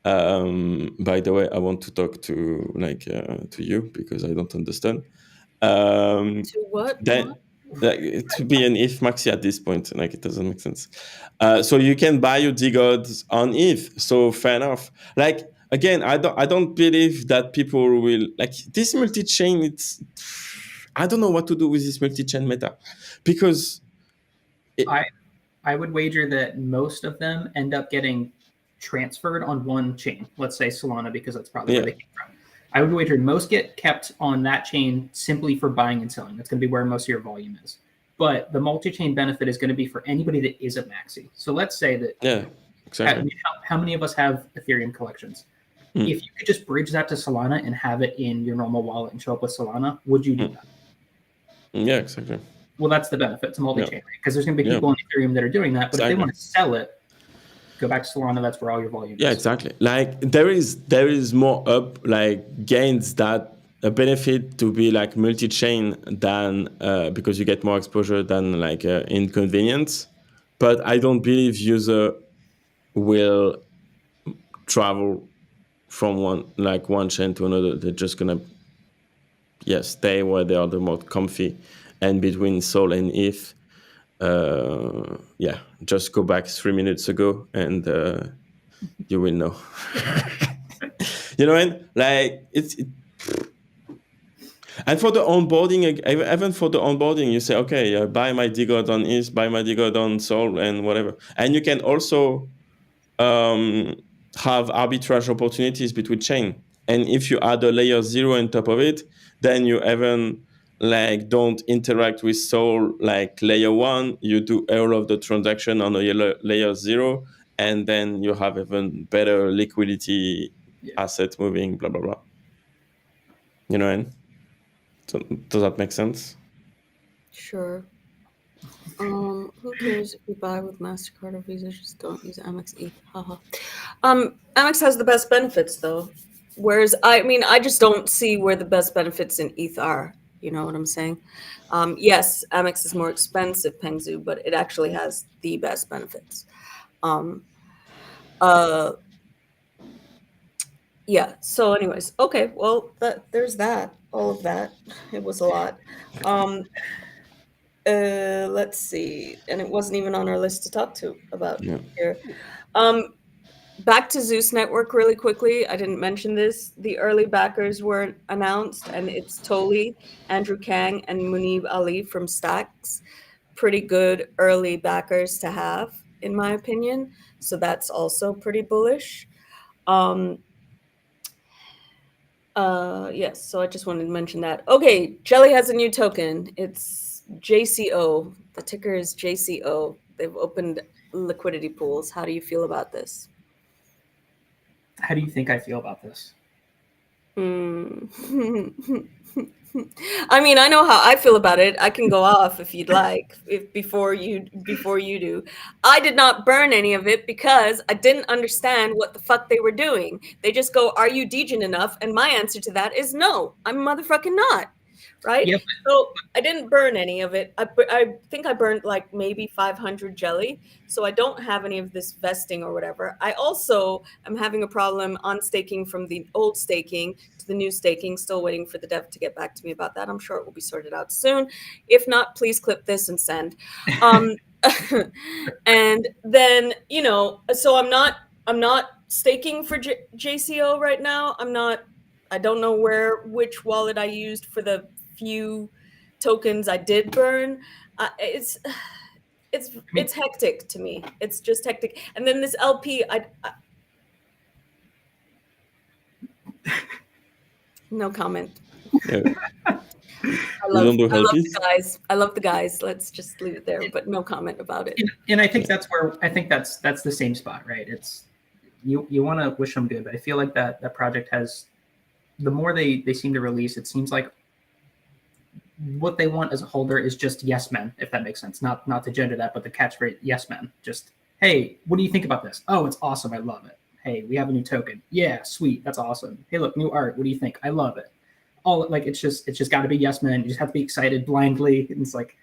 By the way, I want to talk to you because I don't understand. To what? To be an ETH maxi at this point, like, it doesn't make sense. So you can buy your DeGods on ETH. So fair enough. Like, again, I don't believe that people will like this multi-chain. I don't know what to do with this multi-chain meta, because I would wager that most of them end up getting transferred on one chain. Let's say Solana, because that's probably where they came from. I would wager most get kept on that chain simply for buying and selling. That's going to be where most of your volume is. But the multi-chain benefit is going to be for anybody that is a maxi. So let's say that. Yeah, exactly. How many of us have Ethereum collections? If you could just bridge that to Solana and have it in your normal wallet and show up with Solana, would you do that? Yeah, exactly. Well, that's the benefit to multi-chain, right? Because there's going to be people on Ethereum that are doing that. But if they want to sell it, go back to Solana. That's where all your volume is. Yeah, exactly. Like, there is more gains that a benefit to be like multi-chain than because you get more exposure than like inconvenience. But I don't believe user will travel from one chain to another. They're just gonna stay where they are the most comfy, and between Sol and ETH. Just go back 3 minutes ago and you will know. You know what I mean? Like, and for the onboarding, even for the onboarding, you say, okay, buy my DeGod on ETH, buy my DeGod on Sol, and whatever. And you can also have arbitrage opportunities between chain. And if you add a layer 0 on top of it, then you even don't interact with Sol like layer 1. You do all of the transaction on a layer 0, and then you have even better liquidity, asset moving, blah blah blah. You know what I mean? So, does that make sense? Sure. Who cares if you buy with MasterCard or Visa? Just don't use Amex ETH. Haha. Amex has the best benefits though. Whereas I just don't see where the best benefits in ETH are. You know what I'm saying? Yes, Amex is more expensive, Pengzu, but it actually has the best benefits. Yeah. So, anyways, okay. Well, there's that. All of that. It was a lot. Let's see. And it wasn't even on our list to talk to about here. Back to Zeus Network really quickly. I didn't mention this. The early backers were announced, and it's Toli, Andrew Kang, and Munib Ali from Stacks. Pretty good early backers to have, in my opinion. So that's also pretty bullish. Yes, so I just wanted to mention that. Okay, Jelly has a new token. It's JCO. The ticker is JCO. They've opened liquidity pools. How do you feel about this? How do you think I feel about this? I mean, I know how I feel about it. I can go off if you'd like, before you do. I did not burn any of it because I didn't understand what the fuck they were doing. They just go, "Are you degen enough?" And my answer to that is no. I'm motherfucking not. Right? Yep. So I didn't burn any of it. I think I burned like maybe 500 jelly. So I don't have any of this vesting or whatever. I also am having a problem on staking from the old staking to the new staking. Still waiting for the dev to get back to me about that. I'm sure it will be sorted out soon. If not, please clip this and send. And then, so I'm not staking for JCO right now. I don't know which wallet I used for the few tokens I did burn. It's hectic to me. It's just hectic. And then this LP, no comment. Yeah. I love the guys. I love the guys. Let's just leave it there, but no comment about it. And I think that's the same spot, right? It's you want to wish them good, but I feel like that project has, the more they seem to release, it seems like what they want as a holder is just yes men, if that makes sense. Not to gender that, but the catchphrase yes men. Just, hey, what do you think about this? Oh, it's awesome. I love it. Hey, we have a new token. Yeah, sweet. That's awesome. Hey, look, new art. What do you think? I love it. All like it's just got to be yes men. You just have to be excited blindly. And it's like,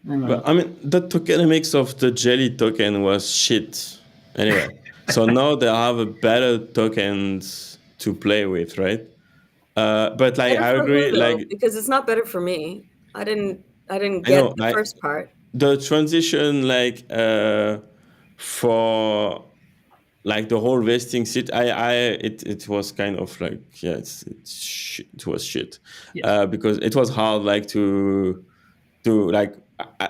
But I mean, the tokenomics of the jelly token was shit. Anyway, so now they have a better tokens to play with, right? But like I agree, like because it's not better for me. I didn't get the first part. The transition, like for like the whole vesting sit, it was kind of like it was shit, yes. Because it was hard, like to like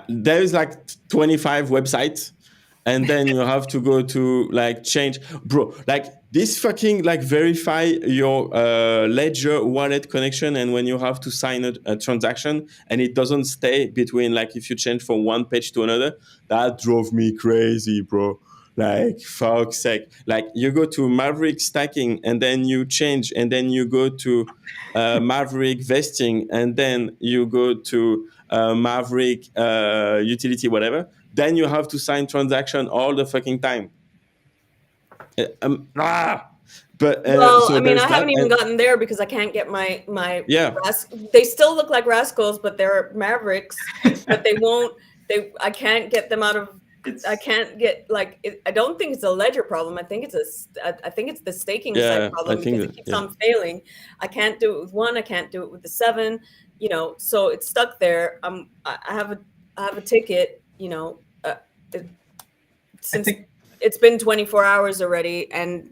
there is like 25 websites. And then you have to go to like change, bro. Like this fucking like verify your ledger wallet connection, and when you have to sign a transaction, and it doesn't stay between like if you change from one page to another, that drove me crazy, bro. Like fuck's sake. Like you go to Maverick stacking, and then you change, and then you go to Maverick vesting, and then you go to Maverick utility, whatever. Then you have to sign transaction all the fucking time. But well, so I mean, I haven't even gotten there because I can't get my they still look like rascals, but they're Mavericks. But they won't. I can't get them out of. I can't get like. I don't think it's a ledger problem. I think it's the staking site problem because it keeps on failing. I can't do it with one. I can't do it with the 7. So it's stuck there. I have a ticket. Since it's been 24 hours already, and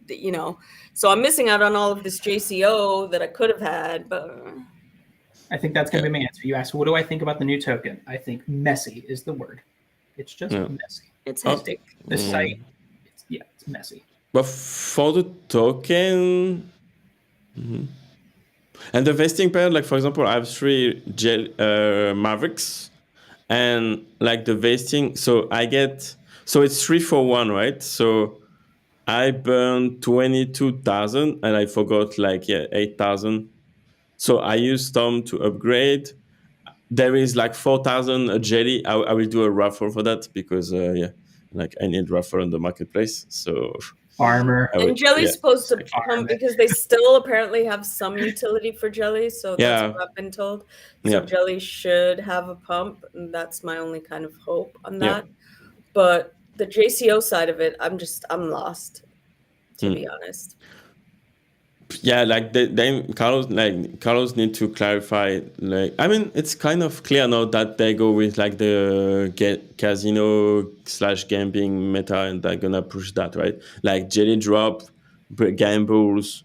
so I'm missing out on all of this JCO that I could have had. But I think that's gonna be my answer. You asked, what do I think about the new token? I think messy is the word. It's just messy. It's hectic. The site, it's messy. But for the token, and the vesting period, like for example, I have 3 Mavericks, and like the vesting, so it's 3 for 1, right? So I burned 22,000, and I forgot 8,000. So I used some to upgrade. There is like 4,000 jelly. I will do a raffle for that because I need raffle on the marketplace. So farmer and jelly's supposed to pump because they still apparently have some utility for jelly. So that's what I've been told. So jelly should have a pump, and that's my only kind of hope on that. But the JCO side of it, I'm lost, to be honest. Yeah, like then Carlos need to clarify. Like, I mean, it's kind of clear now that they go with like the casino/gambling meta, and they're gonna push that, right? Like Jelly Drop, Gambles,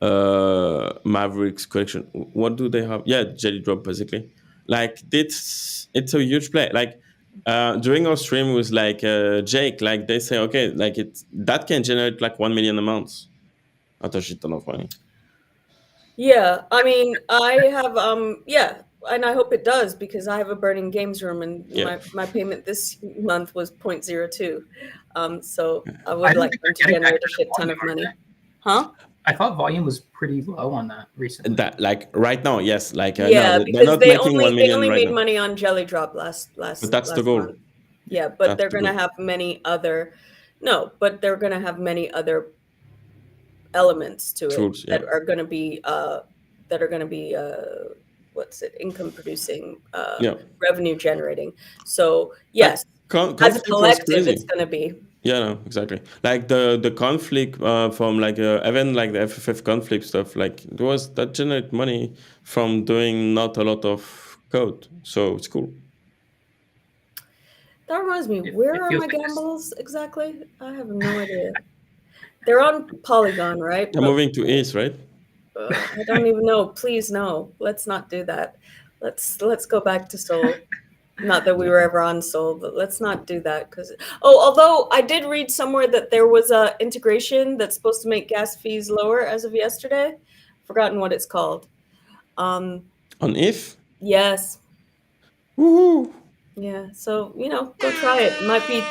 Mavericks collection. What do they have? Yeah, Jelly Drop basically. Like it's a huge play. Like during our stream with like Jake, like they say, okay, like that can generate like 1 million amounts. Attends, j'ai ton enfant. Yeah, I mean, I have yeah, and I hope it does because I have a burning games room and Yeah. my payment this month was 0.02. So I I would didn't like think them they're to getting that generate a kind of shit ton volume, of are money. they? Huh? I thought volume was pretty low on that recently. That like right now, yes. Like no, Yeah, they're because not making 1 they million only right made now. money on Jelly Drop last But that's the last goal. month. Yeah, but That's they're the gonna goal. have many other but they're gonna have many other elements to it Tools, yeah. that are gonna be what's it, income producing, Yeah. revenue generating. So Like yes, as a conflict was collective, it's crazy. gonna be. Yeah, no, exactly. Like the conflict from like even like the FFF conflict stuff, like there was that generate money from doing not a lot of code, so it's cool. That reminds me, It where are feels my like this. gambles exactly? I have no idea. They're on Polygon, right? They're But moving to Ace, right? I don't even know. Please, no. Let's not do that. Let's go back to Sol. Not that we were ever on Sol, but let's not do that because. Oh, although I did read somewhere that there was a integration that's supposed to make gas fees lower as of yesterday. Forgotten what it's called. On if? Yes. Woohoo! Yeah. So go try it. Might be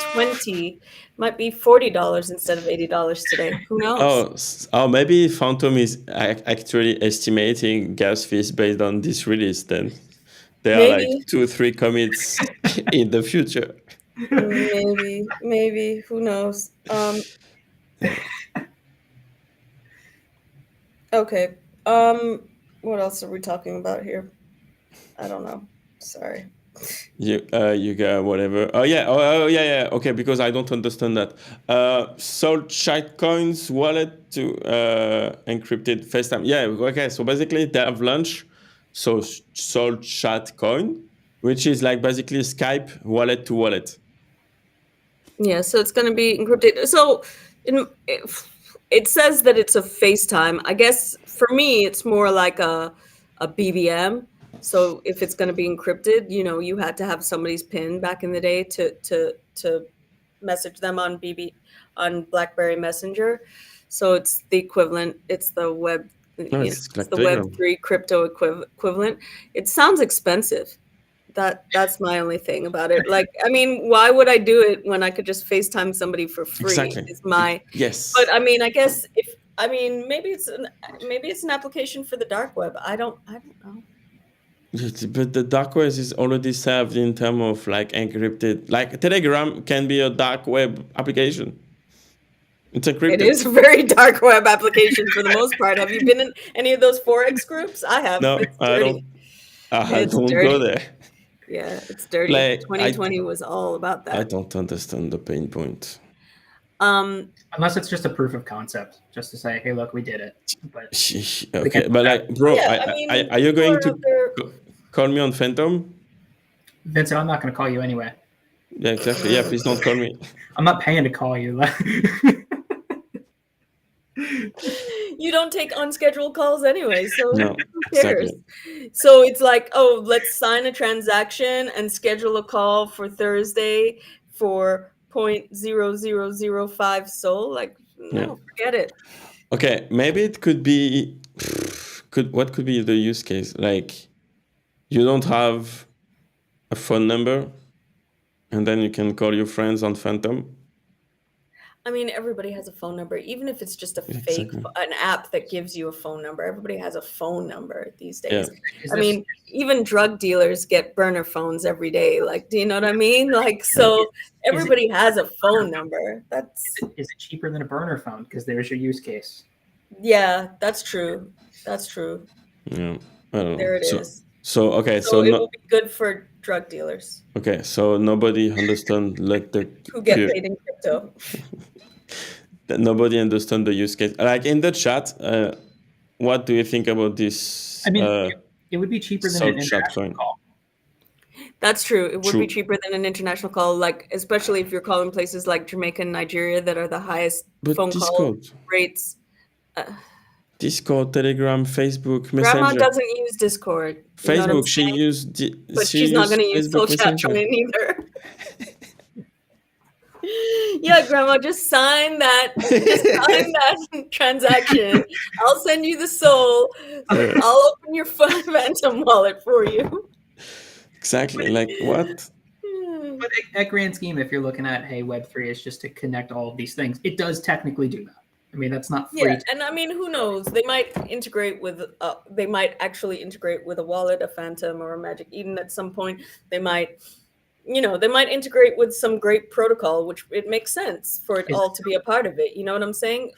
might be $40 instead of $80 today. Who knows? Oh, maybe Phantom is actually estimating gas fees based on this release. Then there are like Maybe. 2 or 3 commits in the future. Maybe. Who knows? Okay. What else are we talking about here? I don't know. Sorry. You got whatever. Oh yeah. Yeah. Okay, because I don't understand that. Sold Shitecoins wallet to encrypted FaceTime. Yeah. Okay. So basically, they have launched Sold Shitecoin, which is like basically Skype wallet to wallet. Yeah. So it's going to be encrypted. So it says that it's a FaceTime. I guess for me, it's more like a BBM. So if it's going to be encrypted, you had to have somebody's PIN back in the day to message them on BlackBerry Messenger. So it's the equivalent. It's the web. No, it's It's like the Telegram. Web3 crypto equivalent. It sounds expensive. That's my only thing about it. Like, I mean, why would I do it when I could just FaceTime somebody for free? Exactly. Is my Yes. But I mean, I guess maybe it's an application for the dark web. I don't know. But the dark web is already served in terms of like encrypted. Like Telegram can be a dark web application. It's encrypted. It is a very dark web application for the most part. Have you been in any of those Forex groups? I have. No, It's I dirty. don't. I It's don't dirty. go there. Yeah, it's dirty. Like, 2020 was all about that. I don't understand the pain point. Unless it's just a proof of concept, just to say, hey, look, we did it. But okay, but like, bro, Yeah, are you going to people are out there- call me on Phantom? Vincent, I'm not going to call you anyway. Yeah, exactly. Yeah, please don't call me. I'm not paying to call you. You don't take unscheduled calls anyway, so No, who cares? exactly. So it's like, oh, let's sign a transaction and schedule a call for Thursday for 0.0005 Sol. Like, no, forget it. Okay, maybe it could be. What could be the use case? Like, you don't have a phone number, and then you can call your friends on Phantom. I mean, everybody has a phone number, even if it's just Exactly. an app that gives you a phone number. Everybody has a phone number these days. Yeah. I mean, even drug dealers get burner phones every day. Like, do you know what I mean? Like, so everybody has a phone number. Is it cheaper than a burner phone? Because there's your use case. Yeah, that's true. That's true. Yeah, I don't know. There it is. So okay, So it will be good for drug dealers. Okay, so nobody understand like the who get paid in crypto. Nobody understand the use case. Like in the chat, what do you think about this? I mean, it would be cheaper than an international call. That's true. It would be cheaper than an international call, like especially if you're calling places like Jamaica and Nigeria that are the highest phone call rates. Discord, Telegram, Facebook, Messenger. Grandma doesn't use Discord. Facebook, she used. But she's not going to use Social Chat either. Yeah, Grandma, just sign that. Just sign that transaction. I'll send you the soul. I'll open your Phantom wallet for you. Exactly. Like what? But at grand scheme, if you're looking at, hey, Web3 is just to connect all of these things, it does technically do that. I mean, that's not free. Yeah, and I mean, who knows? They might integrate with. They might actually integrate with a wallet, a Phantom, or a Magic Eden at some point. They might, they might integrate with some great protocol, which it makes sense for it all to be a part of it. You know what I'm saying?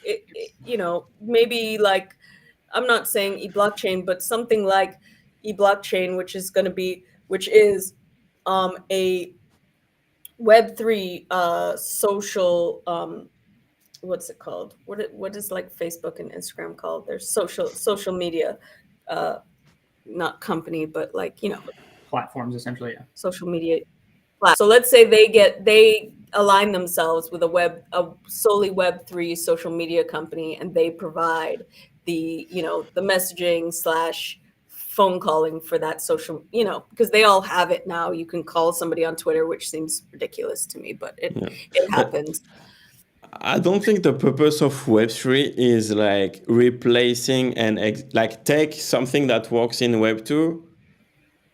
Maybe like, I'm not saying e-blockchain, but something like e-blockchain, which is a Web3 social. What's it called? What is like Facebook and Instagram called? There's social media, not company, but like platforms essentially. Yeah. Social media. So let's say they align themselves with a solely Web3 social media company, and they provide the the messaging / phone calling for that social, because they all have it now. You can call somebody on Twitter, which seems ridiculous to me, but it happens. I don't think the purpose of Web3 is like replacing and like take something that works in Web2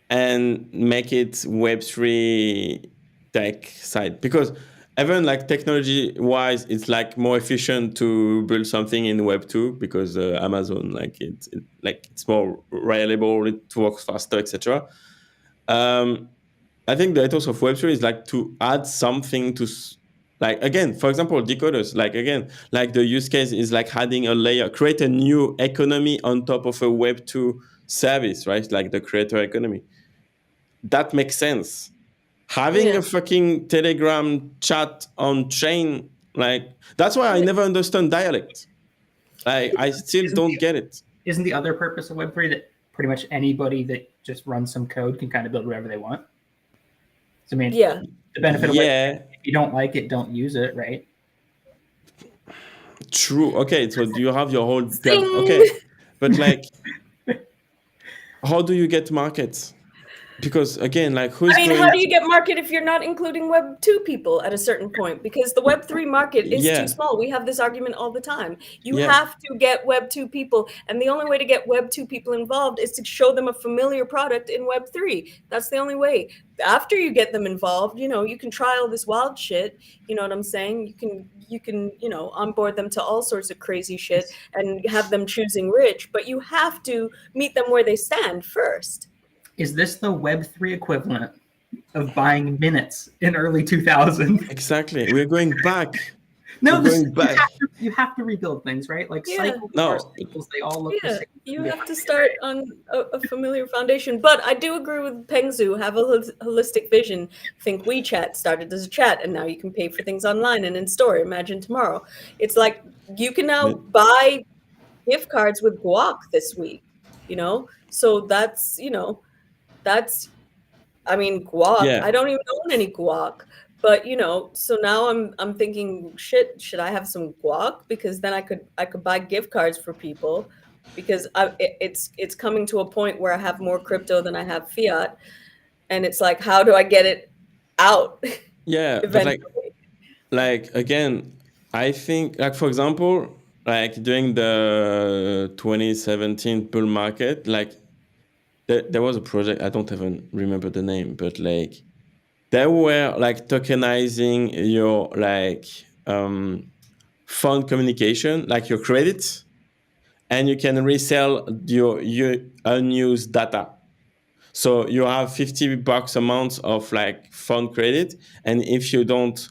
and make it Web3 tech side, because even like technology wise, it's like more efficient to build something in Web2 because Amazon it's more reliable, it works faster, etc. I think the ethos of Web3 is like to add something to, like, again, for example, decoders, like the use case is like adding a layer, create a new economy on top of a Web2 service, right? Like the creator economy. That makes sense. Having a fucking Telegram chat on chain, like, that's why I never understand dialect. I still don't get it. Isn't the other purpose of Web3 that pretty much anybody that just runs some code can kind of build whatever they want? So, I mean, the benefit of Web3, if you don't like it, don't use it, right? True. Okay, so you have your whole okay, but like, how do you get markets? Because again, like, how do you get market if you're not including Web2 people at a certain point? Because the Web3 market is too small. We have this argument all the time. You have to get Web2 people, and the only way to get Web2 people involved is to show them a familiar product in Web3. That's the only way. After you get them involved, you can try all this wild shit. You know what I'm saying? You can onboard them to all sorts of crazy shit and have them choosing rich, but you have to meet them where they stand first. Is this the Web3 equivalent of buying minutes in early 2000? Exactly. We're going back. No, you have to rebuild things, right? Like cycles, they all look the same. You have to start on a familiar foundation. But I do agree with Pengzu, have a holistic vision. Think WeChat started as a chat, and now you can pay for things online and in store. Imagine tomorrow. It's like you can now buy gift cards with guac this week, So that's, I mean, guac. I don't even own any guac, but so now I'm thinking, shit, should I have some guac? Because then I could buy gift cards for people, because it's coming to a point where I have more crypto than I have fiat, and it's like, how do I get it out? Yeah, but like again, I think, like, for example, like during the 2017 bull market, like, there was a project, I don't even remember the name, but like they were like tokenizing your like fund communication, like your credits, and you can resell your unused data. So you have $50 a month of like fund credit, and if you don't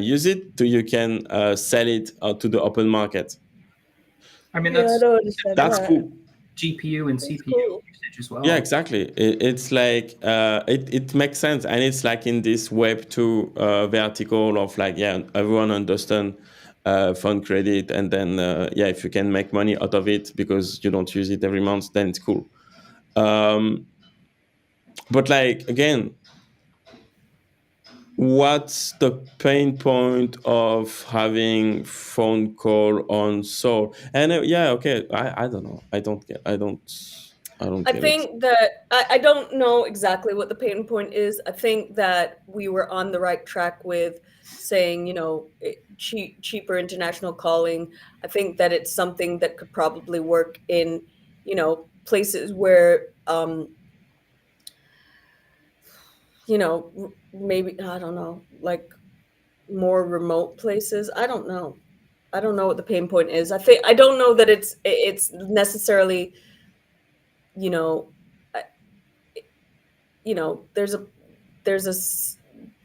use it, you can sell it to the open market. I mean, that's cool. GPU and CPU usage as well. Yeah, exactly. It's like it makes sense, and it's like in this Web2 vertical of like, everyone understand fund credit, and then if you can make money out of it because you don't use it every month, then it's cool. But like, again, what's the pain point of having phone call on Sol? And I don't know. I think that I don't know exactly what the pain point is. I think that we were on the right track with saying, cheaper international calling. I think that it's something that could probably work in, places where, maybe, I don't know, like more remote places. I don't know what the pain point is. I don't know that it's necessarily, there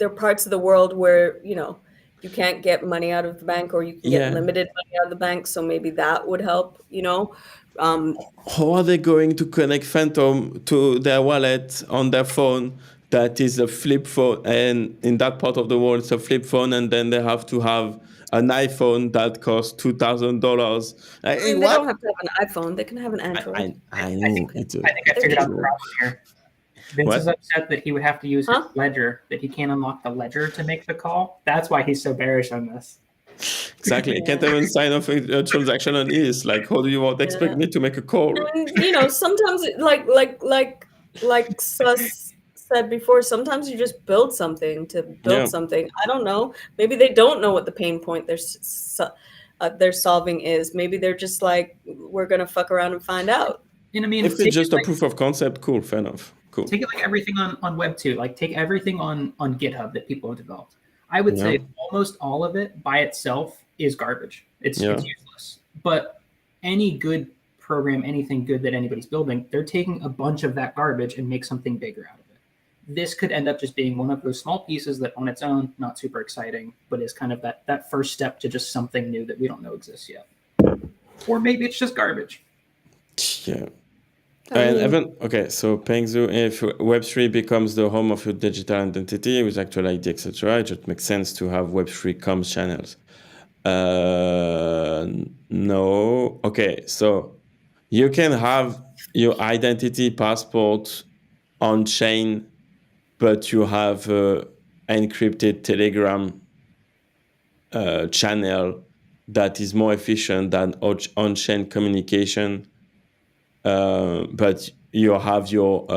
are parts of the world where, you can't get money out of the bank, or you can get limited money out of the bank. So maybe that would help, How are they going to connect Phantom to their wallet on their phone? That is a flip phone, and in that part of the world, it's a flip phone, and then they have to have an iPhone that costs $2,000. They don't have to have an iPhone; they can have an Android. I know. I think I figured out the problem here. Vince is upset that he would have to use his ledger, that he can't unlock the ledger to make the call. That's why he's so bearish on this. Exactly. I can't even sign off a transaction on ETH. Like, how do you expect me to make a call? And, sometimes, like Sus said before, sometimes you just build something to build something. I don't know. Maybe they don't know what the pain point they're solving is. Maybe they're just like, we're going to fuck around and find out. And I mean, if it's just a proof of concept, cool, fair enough. Cool. Take it like everything on Web 2. Like, take everything on GitHub that people have developed. I would say almost all of it by itself is garbage. It's useless. But any good program, anything good that anybody's building, they're taking a bunch of that garbage and make something bigger out of it. This could end up just being one of those small pieces that on its own, not super exciting, but is kind of that first step to just something new that we don't know exists yet. Or maybe it's just garbage. Yeah. And even, so Pengzu, if Web3 becomes the home of your digital identity with actual ID, etc., it just makes sense to have Web3 comms channels. No. Okay, so you can have your identity passport on chain, but you have encrypted Telegram channel that is more efficient than on-chain communication. But you have your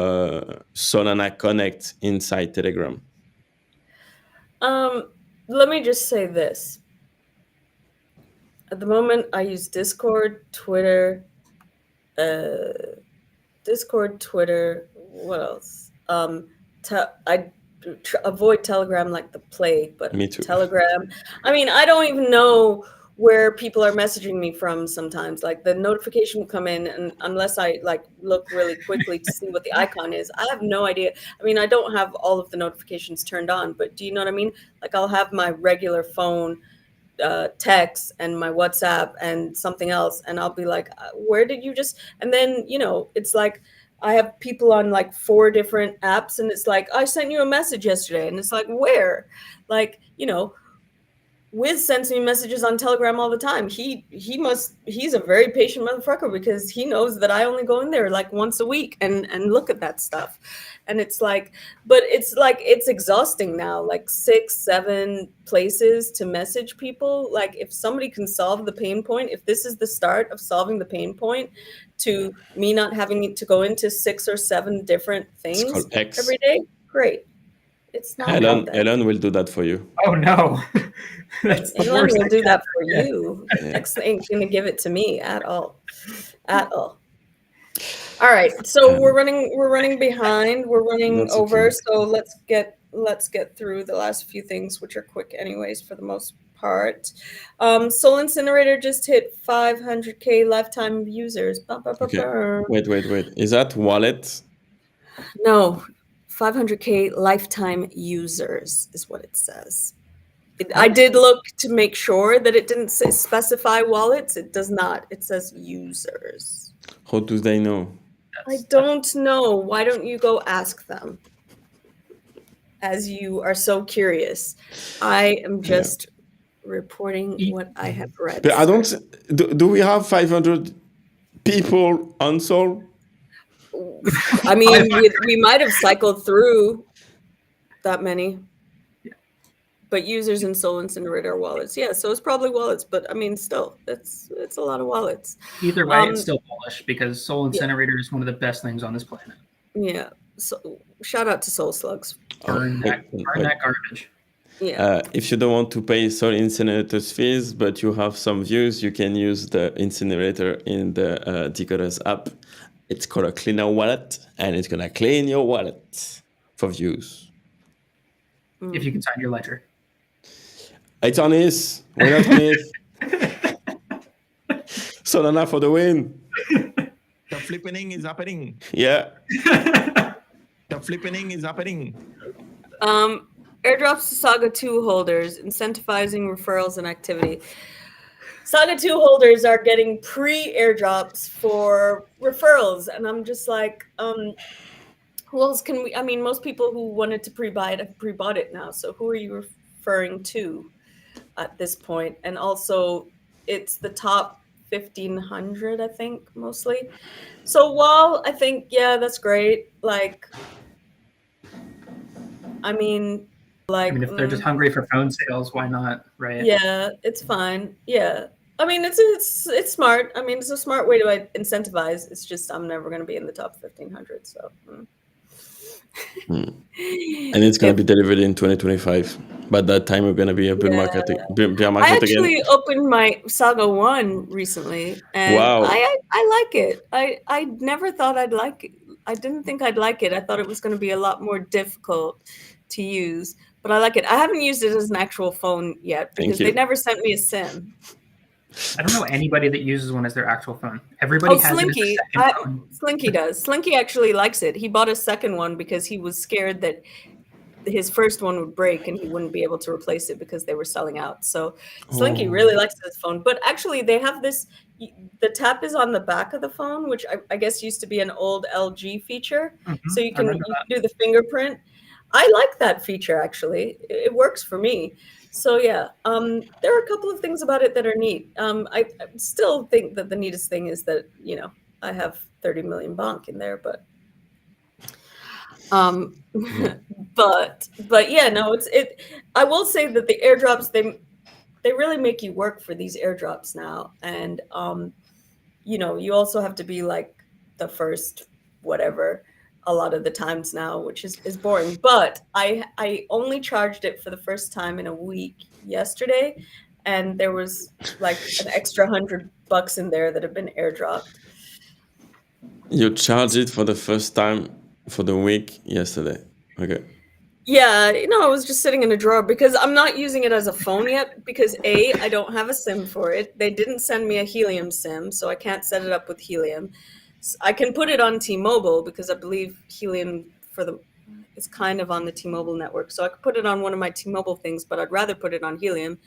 Solana Connect inside Telegram. Let me just say this. At the moment, I use Discord, Twitter. What else? I avoid Telegram like the plague, but Me too. Telegram. I mean, I don't even know where people are messaging me from sometimes. Like, the notification will come in, and unless I look really quickly to see what the icon is, I have no idea. I mean, I don't have all of the notifications turned on, but do you know what I mean? Like, I'll have my regular phone text and my WhatsApp and something else, and I'll be like, where did you just? And then, it's like I have people on like 4 different apps, and it's like, I sent you a message yesterday, and it's like, where? Like, Wiz sends me messages on Telegram all the time. He's a very patient motherfucker, because he knows that I only go in there like once a week and look at that stuff. And it's like, but it's exhausting now, like 6, 7 places to message people. Like, if somebody can solve the pain point, if this is the start of solving the pain point to me not having to go into 6 or 7 different things every day, great. It's not Elon will do that for you. Oh no. Elon will do that for you. X ain't gonna give it to me at all. All right, so we're running behind. We're running over. So let's get through the last few things, which are quick anyways for the most part. Soul Incinerator just hit 500K lifetime users. Okay. Wait. Is that wallet? No. 500K lifetime users is what it says. I did look to make sure that it didn't specify wallets. It does not. It says users. How do they know? I don't know. Why don't you go ask them? As you are so curious. I am just reporting what I have read. But I don't. Do we have 500 people on Soul? I mean, we might have cycled through that many. Yeah. But users in Soul Incinerator are wallets. Yeah, so it's probably wallets, but I mean, still, it's a lot of wallets. Either way, it's still bullish, because Soul Incinerator is one of the best things on this planet. Yeah. So shout out to Soul Slugs. Burn that garbage. Yeah. If you don't want to pay Sol Incinerator's fees, but you have some views, you can use the incinerator in the Decod3rs app. It's called a cleaner wallet, and it's gonna clean your wallet for views. If you can sign your ledger. It's on ETH. Why not on ETH? Solana for the win. The flippening is happening. Yeah. The flippening is happening. Airdrops to Saga 2 holders, incentivizing referrals and activity. Saga 2 holders are getting pre-airdrops for referrals, and I'm just like, who else can we? I mean, most people who wanted to pre-buy it have pre-bought it now. So who are you referring to at this point? And also, it's the top 1,500, I think, mostly. So while I think, yeah, that's great. Like, I mean, if they're just hungry for phone sales, why not? Right? Yeah, it's fine. Yeah. I mean, it's smart. I mean, it's a smart way to incentivize. It's just I'm never going to be in the top 1,500. So. And it's going to be delivered in 2025. By that time, we're going to be a bear market again. I actually opened my Saga 1 recently, and wow. I like it. I never thought I'd like it. I didn't think I'd like it. I thought it was going to be a lot more difficult to use, but I like it. I haven't used it as an actual phone yet because they never sent me a SIM. I don't know anybody that uses one as their actual phone. Everybody has Slinky. it as a second phone. Slinky does. Slinky actually likes it. He bought a second one because he was scared that his first one would break and he wouldn't be able to replace it because they were selling out. So Slinky really likes his phone. But actually, they have this. The tap is on the back of the phone, which I guess used to be an old LG feature. Mm-hmm. So you can do the fingerprint. I like that feature, actually. It works for me. So yeah, there are a couple of things about it that are neat. I still think that the neatest thing is that, I have 30 million bonk in there, but but yeah, no, I will say that the airdrops, they really make you work for these airdrops now. And, you also have to be like the first whatever a lot of the times now, which is boring. But I only charged it for the first time in a week yesterday, and there was like an extra $100 in there that have been airdropped. You charged it for the first time for the week yesterday. Okay. Yeah, it was just sitting in a drawer because I'm not using it as a phone yet because I don't have a SIM for it. They didn't send me a Helium SIM, so I can't set it up with Helium. I can put it on T-Mobile because I believe Helium it's kind of on the T-Mobile network. So I could put it on one of my T-Mobile things, but I'd rather put it on Helium,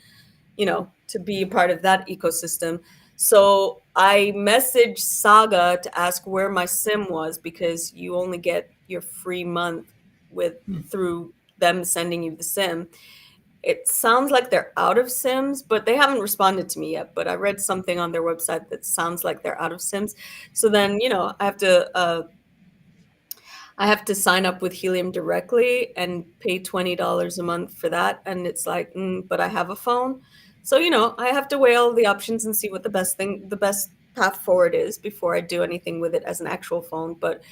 to be a part of that ecosystem. So I messaged Saga to ask where my SIM was because you only get your free month through them sending you the SIM. It sounds like they're out of SIMs, but they haven't responded to me yet. But I read something on their website that sounds like they're out of SIMs. So then, I have to sign up with Helium directly and pay $20 a month for that. And it's like, but I have a phone. So, I have to weigh all the options and see what the best path forward is before I do anything with it as an actual phone. But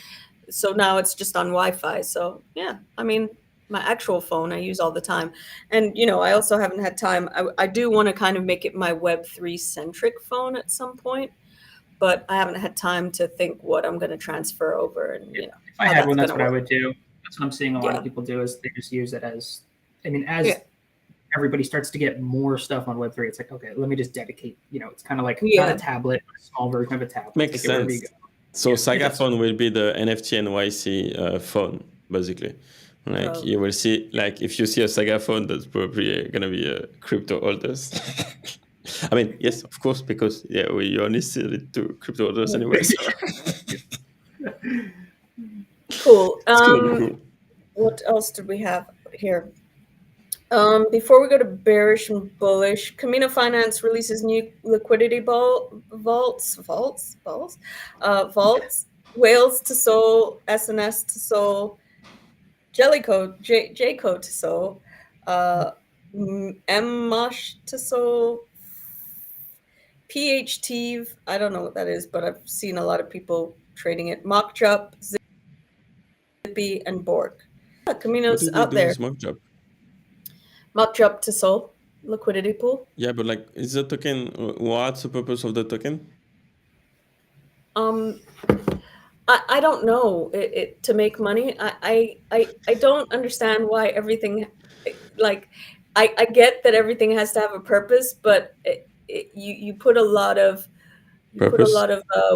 so now it's just on Wi-Fi. So yeah, I mean, my actual phone I use all the time. And, I also haven't had time. I do want to kind of make it my Web3 centric phone at some point, but I haven't had time to think what I'm going to transfer over. And, if I had one, that's what I would do. That's what I'm seeing a lot of people do is they just use it as, everybody starts to get more stuff on Web3. It's like, okay, let me just dedicate, it's kind of like not a tablet, a small version of a tablet. Makes sense. So Saga phone will be the NFT NYC phone, basically. Like you will see, like if you see a Saga phone, that's probably going to be a crypto holders. I mean, yes, of course, because we only sell it to crypto holders anyway. So. Cool. Cool. What else did we have here? Before we go to bearish and bullish, Camino Finance releases new liquidity vaults, Whales to Sol, SNS to Sol, Jellycode, Jcode to Sol, Mmosh to Sol, PHT, I don't know what that is, but I've seen a lot of people trading it. Mockjup, Zippy, and Borg. Camino's out there. Mock to Sol liquidity pool. Yeah, but like, is the token? What's the purpose of the token? I don't know. To make money. I don't understand why everything, like, I get that everything has to have a purpose, but you put a lot of Purpose?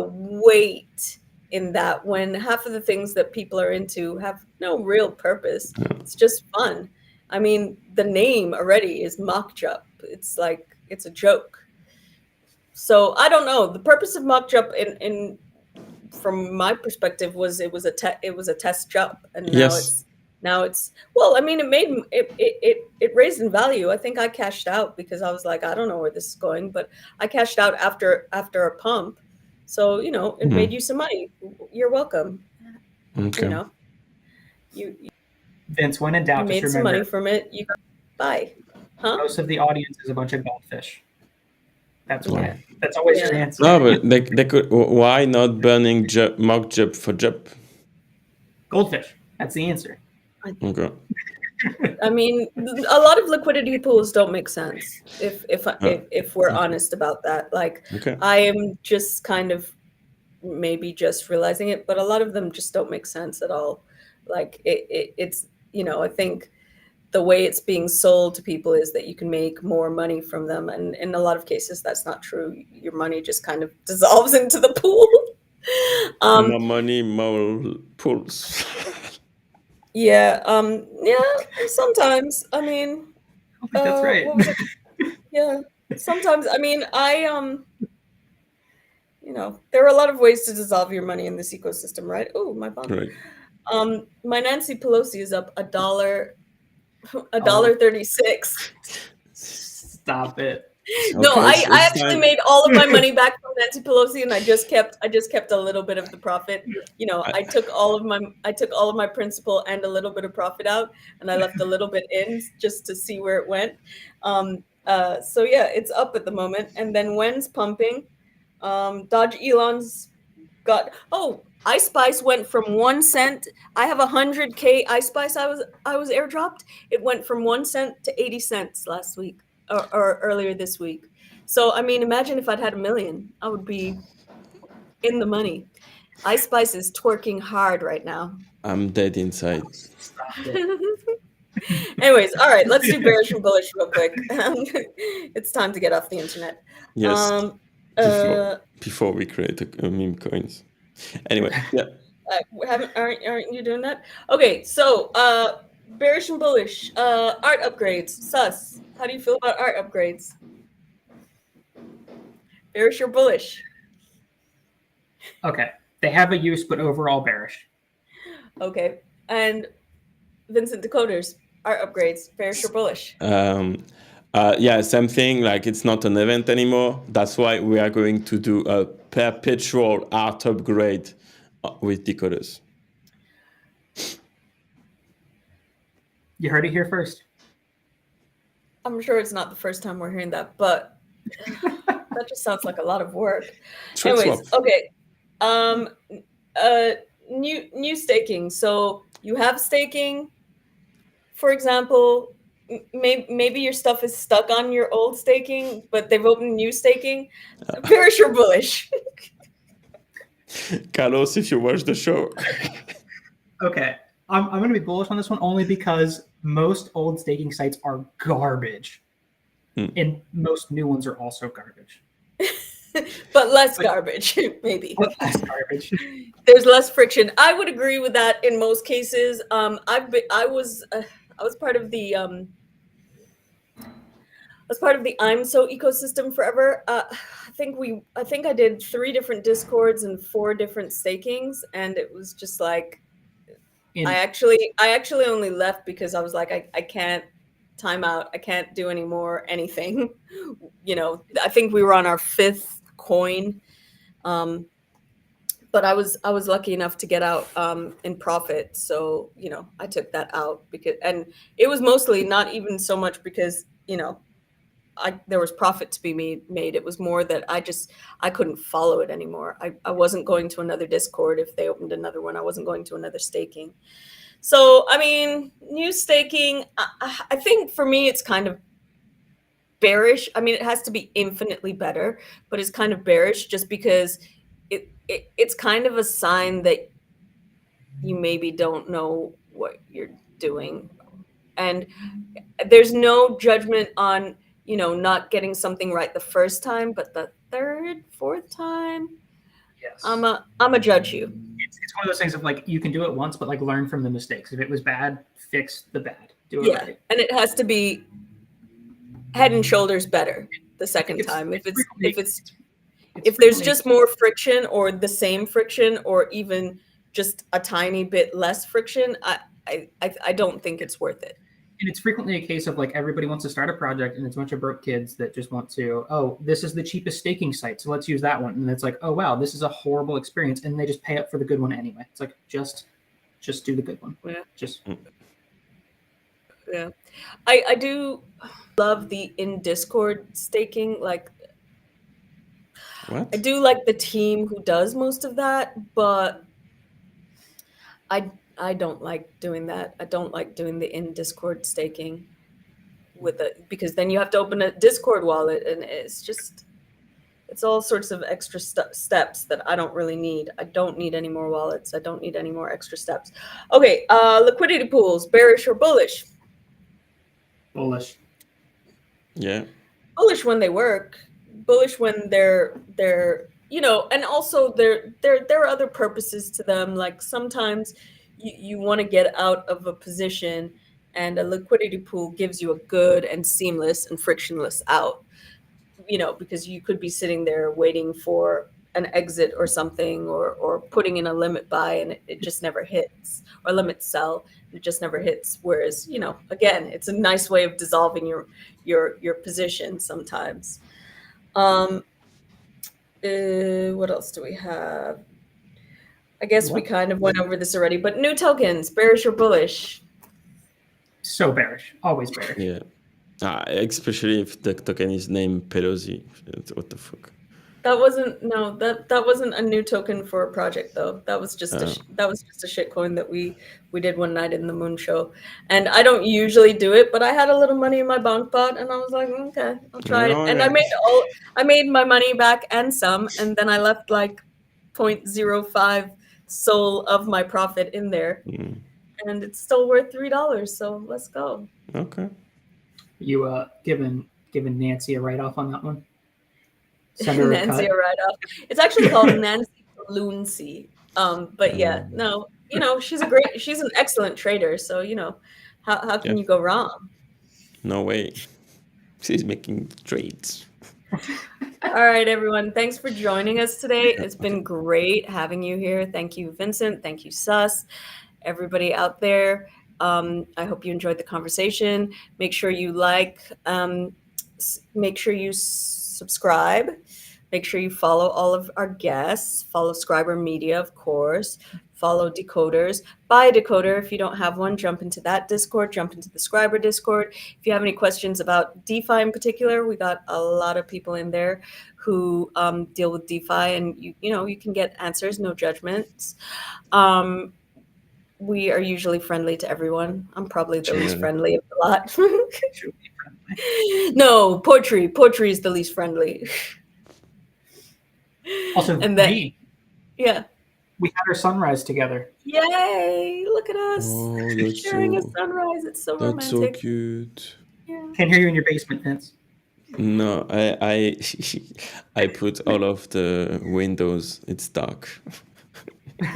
weight in that when half of the things that people are into have no real purpose. It's just fun. I mean, the name already is Mockjup. It's like, it's a joke. So I don't know. The purpose of Mockjup in from my perspective was it was a test jump, and now it's well, I mean, it raised in value. I think I cashed out because I was like, I don't know where this is going, but I cashed out after a pump. So, it made you some money. You're welcome. Okay. You Vince, when in doubt, made just some remember, money from it. You buy. Huh? most of the audience is a bunch of goldfish. That's why. That's always your answer. No, but they could. Why not burning Mockjup for Jup? Goldfish. That's the answer. Okay. I mean, a lot of liquidity pools don't make sense if we're honest about that. Like, I am just kind of maybe just realizing it, but a lot of them just don't make sense at all. Like, it's I think the way it's being sold to people is that you can make more money from them, and in a lot of cases that's not true. Your money just kind of dissolves into the pool. More money, more pools. Yeah, sometimes. I mean, that's right. Yeah, sometimes. I mean, there are a lot of ways to dissolve your money in this ecosystem, right? Oh, my bond. Right. My Nancy Pelosi is up $1.36. Stop it. No, I actually made all of my money back from Nancy Pelosi, and I just kept a little bit of the profit. I took all of my principal and a little bit of profit out, and I left a little bit in just to see where it went. So yeah, it's up at the moment. And then when's pumping? Dodge Elon's got iSpice went from 1 cent. I have 100K iSpice I was airdropped. It went from 1 cent to 80 cents last week or earlier this week. So, I mean, imagine if I'd had 1 million, I would be in the money. iSpice is twerking hard right now. I'm dead inside. Anyways, all right, let's do bearish and bullish real quick. It's time to get off the internet. Yes. Before we create a meme coins. Anyway, yeah. Aren't you doing that? Okay, so bearish and bullish. Art upgrades. Sus. How do you feel about art upgrades? Bearish or bullish? Okay. They have a use, but overall bearish. Okay. And Vincent, Decod3rs, art upgrades, bearish or bullish? Yeah, same thing. Like, it's not an event anymore. That's why we are going to do a perpetual art upgrade with Decod3rs. You heard it here first. I'm sure it's not the first time we're hearing that, but that just sounds like a lot of work. Anyways, okay. New staking. So you have staking, for example. Maybe your stuff is stuck on your old staking, but they've opened new staking. Bearish or bullish? Carlos, if you watch the show. Okay. I'm going to be bullish on this one only because most old staking sites are garbage. And most new ones are also garbage. But less garbage, maybe. Less garbage. There's less friction. I would agree with that in most cases. I was part of the IMSO ecosystem forever. I think I did 3 different Discords and 4 different stakings, and it was just like I actually only left because I was like, I can't time out. I can't do any more anything. I think we were on our 5th coin. But I was lucky enough to get out in profit. So, I took that out and it was mostly not even so much because, there was profit to be made. It was more that I couldn't follow it anymore. I wasn't going to another Discord if they opened another one. I wasn't going to another staking. So, I mean, new staking, I think for me, it's kind of bearish. I mean, it has to be infinitely better, but it's kind of bearish just because it's kind of a sign that you maybe don't know what you're doing. And there's no judgment on, not getting something right the first time, but the third, fourth time, Yes. I'm a judge you. It's one of those things of like, you can do it once, but like learn from the mistakes. If it was bad, fix the bad. Do it right. And it has to be head and shoulders better the second time. If there's just more friction or the same friction or even just a tiny bit less friction, I don't think it's worth it. And it's frequently a case of like everybody wants to start a project and it's a bunch of broke kids that just want to, oh, this is the cheapest staking site, so let's use that one. And it's like, oh wow, this is a horrible experience, and they just pay up for the good one anyway. It's like just do the good one. Yeah. I do love the in Discord staking. Like, What? I do like the team who does most of that, but I don't like doing that. I don't like doing the in Discord staking because then you have to open a Discord wallet, and it's all sorts of extra steps that I don't really need. I don't need any more wallets. I don't need any more extra steps. Okay, liquidity pools, bearish or bullish? Bullish. Yeah. Bullish when they work. Bullish when they're and also there are other purposes to them. Like sometimes you want to get out of a position, and a liquidity pool gives you a good and seamless and frictionless out. Because you could be sitting there waiting for an exit or something, or putting in a limit buy and it just never hits, or limit sell, it just never hits. Whereas, again, it's a nice way of dissolving your position sometimes. What else do we have? I guess we kind of went over this already, but new tokens, bearish or bullish? So bearish, always bearish. Yeah. Especially if the token is named Pelosi. What the fuck? That wasn't a new token for a project though. That was just a shitcoin that we did one night in the Moon Show. And I don't usually do it, but I had a little money in my bank bot, and I was like, okay, I'll try it. And I made my money back and some, and then I left like 0.05 SOL of my profit in there, and it's still worth $3. So let's go. Okay. You giving Nancy a write-off on that one? Send her Nancy a write-off. It's actually called Nancy Loonsy. But yeah, no, she's an excellent trader. So how can you go wrong? No way. She's making trades. All right, everyone. Thanks for joining us today. It's been great having you here. Thank you, Vincent. Thank you, Sus. Everybody out there. I hope you enjoyed the conversation. Make sure you make sure you subscribe. Make sure you follow all of our guests. Follow Skribr Media, of course. Follow Decod3rs. Buy a decoder. If you don't have one, jump into that Discord. Jump into the Skribr Discord. If you have any questions about DeFi in particular, we got a lot of people in there who deal with DeFi, and you can get answers, no judgments. We are usually friendly to everyone. I'm probably the least friendly of the lot. No, Poetry is the least friendly. Also, and then, we had our sunrise together. Yay! Look at us sharing a sunrise. It's so romantic. That's so cute. Yeah. Can't hear you in your basement, Vince. No, I put all of the windows. It's dark.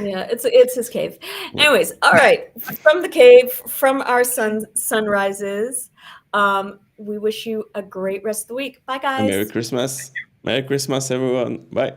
Yeah, it's his cave. Anyways, all right. From the cave, from our sunrises, we wish you a great rest of the week. Bye, guys. Merry Christmas. Merry Christmas, everyone. Bye.